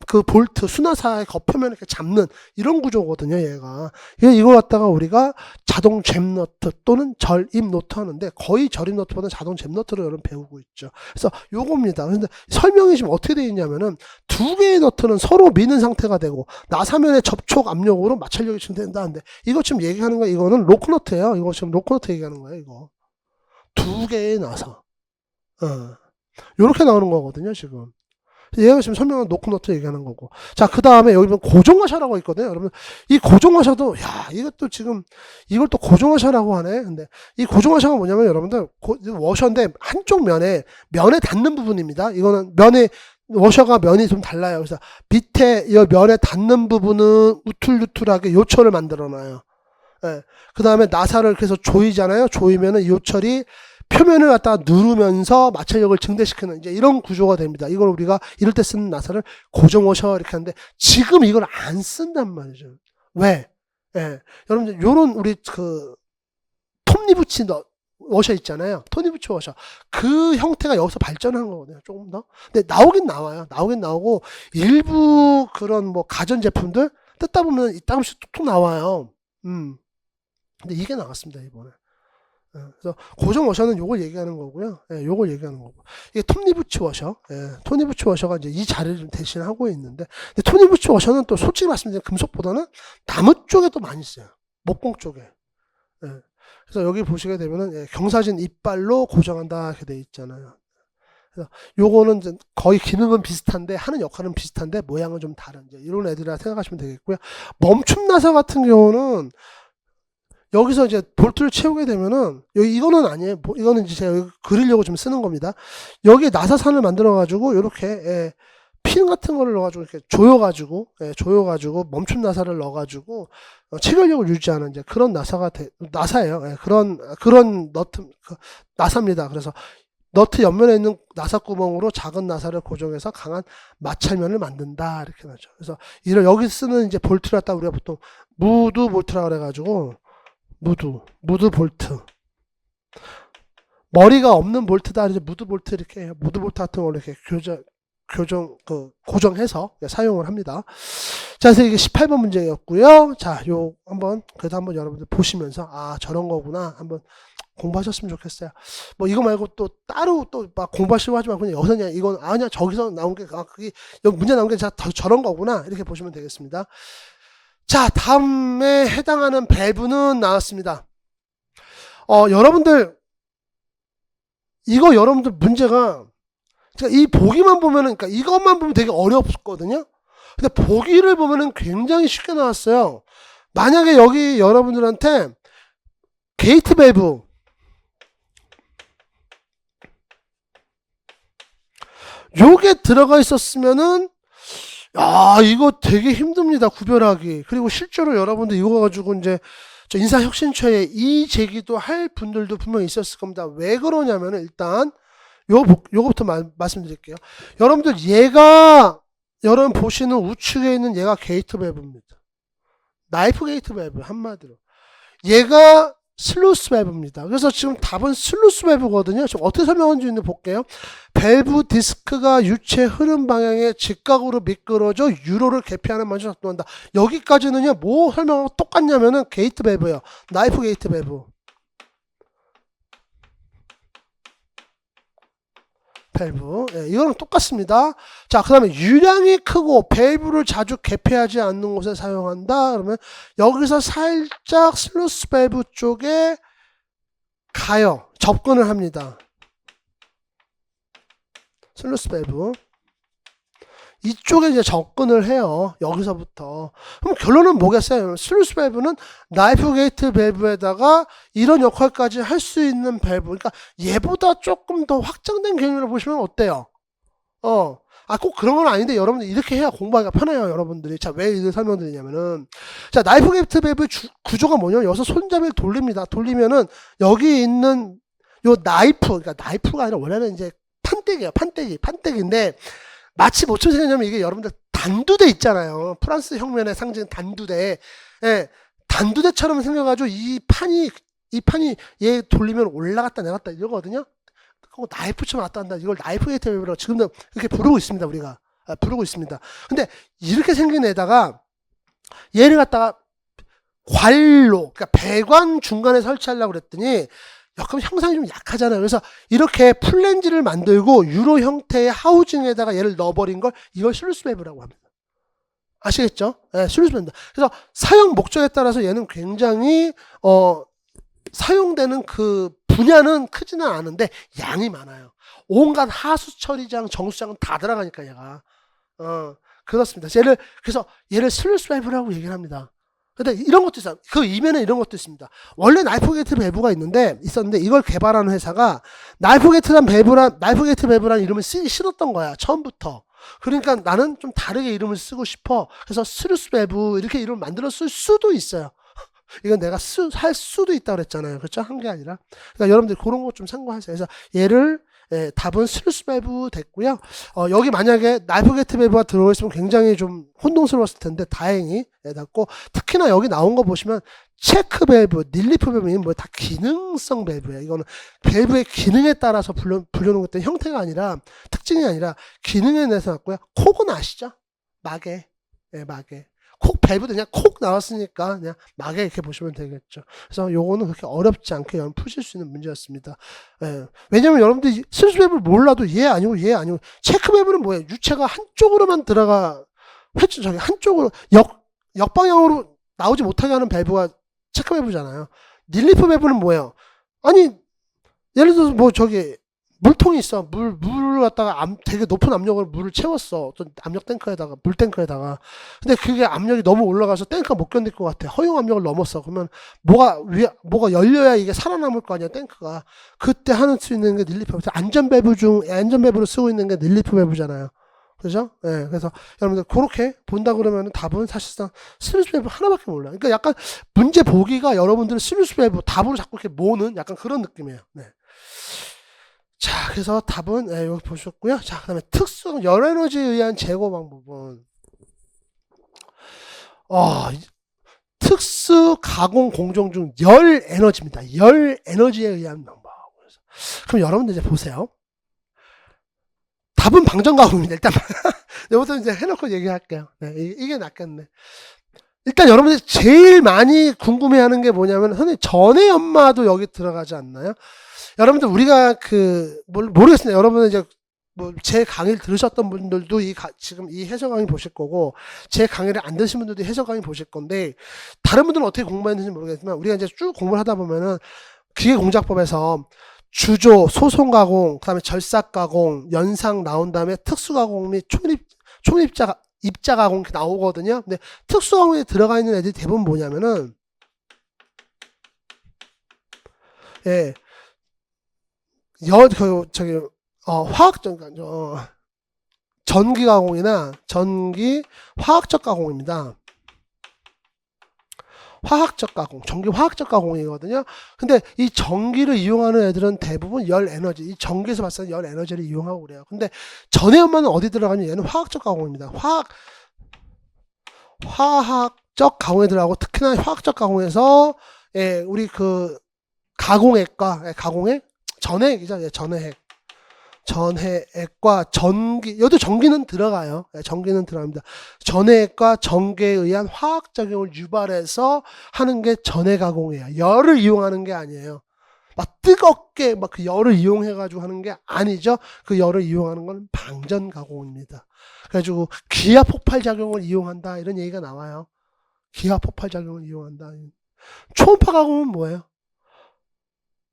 그 볼트 수나사의 겉표면을 이렇게 잡는 이런 구조거든요. 얘가 이거 갖다가 우리가 자동 잽너트 또는 절입 노트 하는데 거의 절입 노트보다 자동 잽너트를 여러분 배우고 있죠. 그래서 요겁니다. 근데 설명이 지금 어떻게 되어 있냐면은 두 개의 너트는 서로 미는 상태가 되고 나사면의 접촉 압력으로 마찰력이 증대된다는데 이거 지금 얘기하는 거 이거는 로크너트예요. 이거 지금 로크너트 얘기하는 거예요. 이거 두 개의 나사 요렇게 나오는 거거든요. 지금 얘가 지금 설명한 노크너트 얘기하는 거고. 자, 그 다음에 여기 보면 고정화샤라고 있거든요. 여러분, 이 고정화샤도, 이것도 지금, 이걸 또 고정화샤라고 하네. 근데 이 고정화샤가 뭐냐면 여러분들, 워셔인데 한쪽 면에 닿는 부분입니다. 이거는 워셔가 면이 좀 달라요. 그래서 밑에 이 면에 닿는 부분은 우툴우툴하게 요철을 만들어 놔요. 예. 그 다음에 나사를 그래서 조이잖아요. 조이면은 이 요철이 표면을 갖다가 누르면서 마찰력을 증대시키는 이제 이런 구조가 됩니다. 이걸 우리가 이럴 때 쓰는 나사를 고정워셔 이렇게 하는데 지금 이걸 안 쓴단 말이죠. 왜? 예. 여러분들 요런 우리 그 톱니부치 워셔 있잖아요. 톱니부치 워셔. 그 형태가 여기서 발전한 거거든요. 조금 더. 근데 나오긴 나와요. 나오긴 나오고 일부 그런 뭐 가전 제품들 뜯다 보면 이따금씩 툭툭 나와요. 근데 이게 나왔습니다, 이번에. 그래서 고정 워셔는 요걸 얘기하는 거고요. 예, 요걸 얘기하는 거고. 이게 톱니부츠 워셔. 톱니부츠 워셔가 이제 이 자리를 좀 대신하고 있는데, 근데 톱니부츠 워셔는 또 솔직히 말씀드리면 금속보다는 나무 쪽에 또 많이 써요. 목공 쪽에. 그래서 여기 보시게 되면은 경사진 이빨로 고정한다 이렇게 돼 있잖아요. 그래서 요거는 이제 거의 기능은 비슷한데 하는 역할은 비슷한데 모양은 좀 다른 이제 이런 애들이라 생각하시면 되겠고요. 멈춤 나사 같은 경우는 여기서 이제 볼트를 채우게 되면은 이거는 아니에요. 이거는 이제 제가 그리려고 좀 쓰는 겁니다. 여기에 나사선을 만들어 가지고 이렇게 핀 같은 거를 넣어 가지고 이렇게 조여가지고 멈춤 나사를 넣어 가지고 체결력을 유지하는 이제 그런 나사예요. 그런 너트 나사입니다. 그래서 너트 옆면에 있는 나사 구멍으로 작은 나사를 고정해서 강한 마찰면을 만든다 이렇게 나죠. 그래서 여기 쓰는 이제 볼트를 갖다 우리가 보통 무드 볼트라 그래가지고 무드 볼트. 머리가 없는 볼트다. 이제 무드 볼트 이렇게 무드 볼트 같은 걸 이렇게 고정해서 사용을 합니다. 자, 그래서 이게 18번 문제였고요. 자, 그래도 한번 여러분들 보시면서 저런 거구나 한번 공부하셨으면 좋겠어요. 뭐 이거 말고 또 따로 또 막 공부하시고 하지 말고 그냥 여기서 그냥 이건 아니야 저기서 나온 게 그게 여기 문제 나온 게 저런 거구나 이렇게 보시면 되겠습니다. 자, 다음에 해당하는 밸브는 나왔습니다. 여러분들 문제가 이 보기만 보면은 그러니까 이것만 보면 되게 어렵거든요. 근데 보기를 보면은 굉장히 쉽게 나왔어요. 만약에 여기 여러분들한테 게이트 밸브 요게 들어가 있었으면은 이거 되게 힘듭니다. 구별하기. 그리고 실제로 여러분들 이거 가지고 이제 저 인사혁신처에 이 제기도 할 분들도 분명히 있었을 겁니다. 왜 그러냐면은 일단 요거부터 말씀드릴게요. 여러분들 여러분 보시는 우측에 있는 얘가 게이트 밸브입니다. 나이프 게이트 밸브 한마디로. 얘가 슬루스 밸브입니다. 그래서 지금 답은 슬루스 밸브거든요. 지금 어떻게 설명하는지 볼게요. 밸브 디스크가 유체 흐름 방향에 직각으로 미끄러져 유로를 개폐하는 방식으로 작동한다. 여기까지는요, 뭐 설명하고 똑같냐면은 게이트 밸브예요. 나이프 게이트 밸브. 밸브. 예, 이거는 똑같습니다. 자, 그 다음에 유량이 크고 밸브를 자주 개폐하지 않는 곳에 사용한다. 그러면 여기서 살짝 슬루스 밸브 쪽에 가요. 접근을 합니다. 슬루스 밸브. 이쪽에 이제 접근을 해요. 여기서부터. 그럼 결론은 뭐겠어요? 슬루스 밸브는 나이프 게이트 밸브에다가 이런 역할까지 할 수 있는 밸브. 그러니까 얘보다 조금 더 확장된 개념으로 보시면 어때요? 꼭 그런 건 아닌데 여러분들 이렇게 해야 공부하기가 편해요, 여러분들이. 자, 왜 이걸 설명드리냐면은, 자, 나이프 게이트 밸브의 구조가 뭐냐면 여기서 손잡이를 돌립니다. 돌리면은 여기 있는 요 나이프, 그러니까 나이프가 아니라 원래는 이제 판때기예요. 판때기인데 마치 뭐처럼 생겼냐면 이게 여러분들 단두대 있잖아요. 프랑스 혁명의 상징 단두대. 예, 단두대처럼 생겨가지고 이 판이 얘 돌리면 올라갔다 내려갔다 이러거든요. 그거 나이프처럼 왔다 간다. 이걸 나이프 게이트 밸브라고 지금도 이렇게 부르고 있습니다. 우리가. 부르고 있습니다. 근데 이렇게 생긴 애다가 얘를 갖다가 관로, 그러니까 배관 중간에 설치하려고 그랬더니 그럼 형상이 좀 약하잖아요. 그래서 이렇게 플랜지를 만들고 유로 형태의 하우징에다가 얘를 넣어버린 걸 이걸 슬루스 밸브라고 합니다. 아시겠죠? 네, 슬루스 밸브. 그래서 사용 목적에 따라서 얘는 굉장히 사용되는 그 분야는 크지는 않은데 양이 많아요. 온갖 하수 처리장, 정수장은 다 들어가니까 얘가. 그렇습니다. 그래서 얘를 슬루스 밸브라고 얘기를 합니다. 근데 이런 것도 있어요. 그 이면에 이런 것도 있습니다. 원래 나이프 게이트 밸브가 있었는데 이걸 개발하는 회사가 나이프 게이트 밸브라는 이름을 쓰기 싫었던 거야. 처음부터. 그러니까 나는 좀 다르게 이름을 쓰고 싶어. 그래서 슬루스 밸브 이렇게 이름을 만들어 쓸 수도 있어요. 이건 내가 할 수도 있다고 그랬잖아요. 그렇죠? 한 게 아니라. 그러니까 여러분들 그런 거 좀 참고하세요. 그래서 얘를 답은 슬루스 밸브 됐고요. 여기 만약에 나이프 게이트 밸브가 들어있으면 굉장히 좀 혼동스러웠을 텐데 다행히 됐고, 특히나 여기 나온 거 보시면 체크 밸브, 닐리프 밸브는 뭐 다 기능성 밸브예요. 이거는 밸브의 기능에 따라서 불려놓은 것들 형태가 아니라 특징이 아니라 기능에 대해서 났고요. 콕은 아시죠? 마개. 마개. 콕 밸브도 그냥 콕 나왔으니까 그냥 마개 이렇게 보시면 되겠죠. 그래서 요거는 그렇게 어렵지 않게 푸실 수 있는 문제였습니다. 왜냐면 여러분들이 슬루스 밸브를 몰라도 얘 아니고 체크 밸브는 뭐예요? 유체가 한쪽으로만 들어가 저기 한쪽으로 역방향으로 나오지 못하게 하는 밸브가 체크 밸브잖아요. 닐리프 밸브는 뭐예요? 아니 예를 들어서 뭐 저기 물통이 있어. 물을 갖다가 되게 높은 압력으로 물을 채웠어. 어떤 압력 탱커에다가, 물 탱커에다가. 근데 그게 압력이 너무 올라가서 탱크가 못 견딜 것 같아. 허용 압력을 넘었어. 그러면 뭐가 열려야 이게 살아남을 거 아니야, 탱크가. 그때 하는 수 있는 게 닐리프 밸브. 안전 밸브로 쓰고 있는 게 닐리프 밸브잖아요. 그죠? 예, 그래서 여러분들 그렇게 본다 그러면 답은 사실상 슬루스 밸브 하나밖에 몰라요. 그러니까 약간 문제 보기가 여러분들 슬루스 밸브 답으로 자꾸 이렇게 모으는 약간 그런 느낌이에요. 네. 자, 그래서 답은 여기 보셨고요. 자, 그 다음에 특수 열에너지에 의한 제거 방법은 특수 가공 공정 중 열 에너지입니다. 열 에너지에 의한 방법. 그럼 여러분들 이제 보세요. 답은 방전 가공입니다. 일단 이것부터 이제 해놓고 얘기할게요. 네, 이게 낫겠네. 일단 여러분들 제일 많이 궁금해하는 게 뭐냐면 선생님 전해 연마도 여기 들어가지 않나요? 여러분들 우리가 모르겠습니다. 여러분은 이제 뭐 제 강의를 들으셨던 분들도 지금 이 해설 강의 보실 거고, 제 강의를 안 들으신 분들도 해설 강의 보실 건데, 다른 분들은 어떻게 공부했는지 모르겠지만 우리가 이제 쭉 공부를 하다 보면은 기계공작법에서 주조, 소송 가공, 그다음에 절삭 가공, 연상 나온 다음에 특수 가공 및 입자 가공 이렇게 나오거든요. 근데 특수 가공에 들어가 있는 애들이 대부분 뭐냐면은 전기 가공이나 화학적 가공입니다. 전기 화학적 가공이거든요. 근데 이 전기를 이용하는 애들은 대부분 열 에너지, 이 전기에서 발생하는 열 에너지를 이용하고 그래요. 근데 전해 연마는 어디 들어가냐면 얘는 화학적 가공입니다. 화학적 가공에 들어가고, 특히나 화학적 가공에서 우리 가공액과 가공액 전해액이죠. 전해액. 전해액과 전기, 여기도 전기는 들어가요. 전기는 들어갑니다. 전해액과 전기에 의한 화학작용을 유발해서 하는 게 전해가공이에요. 열을 이용하는 게 아니에요. 막 뜨겁게 막 그 열을 이용해가지고 하는 게 아니죠. 그 열을 이용하는 건 방전가공입니다. 그래가지고 기하폭발작용을 이용한다 이런 얘기가 나와요. 기하폭발작용을 이용한다. 초음파가공은 뭐예요?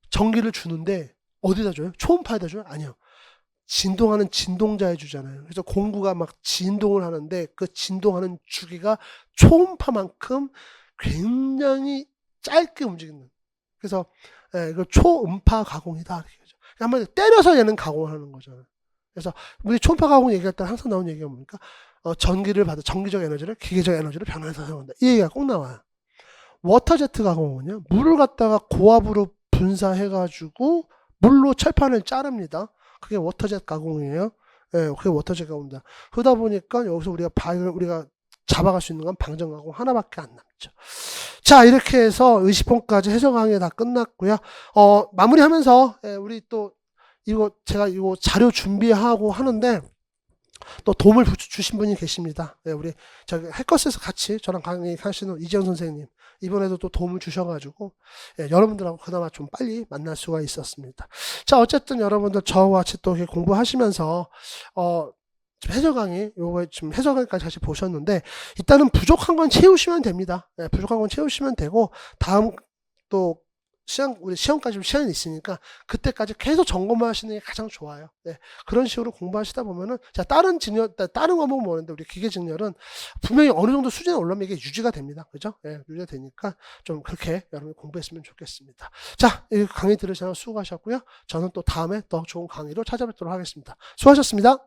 전기를 주는데 어디다 줘요? 초음파에다 줘요? 아니요. 진동하는 진동자에 주잖아요. 그래서 공구가 막 진동을 하는데 그 진동하는 주기가 초음파만큼 굉장히 짧게 움직이는. 그래서 이거 초음파 가공이다. 이렇게 한마디로 때려서 얘는 가공을 하는 거잖아요. 그래서 우리 초음파 가공 얘기할 때 항상 나오는 얘기가 뭡니까? 전기를 받아 전기적 에너지를 기계적 에너지로 변환해서 사용한다. 이 얘기가 꼭 나와요. 워터제트 가공은요. 물을 갖다가 고압으로 분사해가지고 물로 철판을 자릅니다. 그게 워터젯 가공이에요. 예, 그게 워터젯 가공입니다. 그러다 보니까 여기서 우리가 잡아갈 수 있는 건 방전 가공 하나밖에 안 남죠. 자, 이렇게 해서 의식본까지 해석 강의 다 끝났고요. 마무리하면서 우리 또 제가 이거 자료 준비하고 하는데 또 도움을 주신 분이 계십니다. 우리 저기 해커스에서 같이 저랑 강의하시는 이재영 선생님 이번에도 또 도움을 주셔가지고 여러분들하고 그나마 좀 빨리 만날 수가 있었습니다. 자, 어쨌든 여러분들 저와 같이 또 이렇게 공부하시면서 해설 강의 요거 지금 해설 강의까지 다시 보셨는데 일단은 부족한 건 채우시면 됩니다. 부족한 건 채우시면 되고 다음 또 우리 시험까지 시간이 있으니까 그때까지 계속 점검을 하시는 게 가장 좋아요. 그런 식으로 공부하시다 보면은 자 다른 과목은 뭐는데 우리 기계직렬은 분명히 어느 정도 수준에 올라오면 이게 유지가 됩니다. 그죠? 유지가 되니까 좀 그렇게 여러분이 공부했으면 좋겠습니다. 자, 이 강의 들으셔서 수고하셨고요. 저는 또 다음에 더 좋은 강의로 찾아뵙도록 하겠습니다. 수고하셨습니다.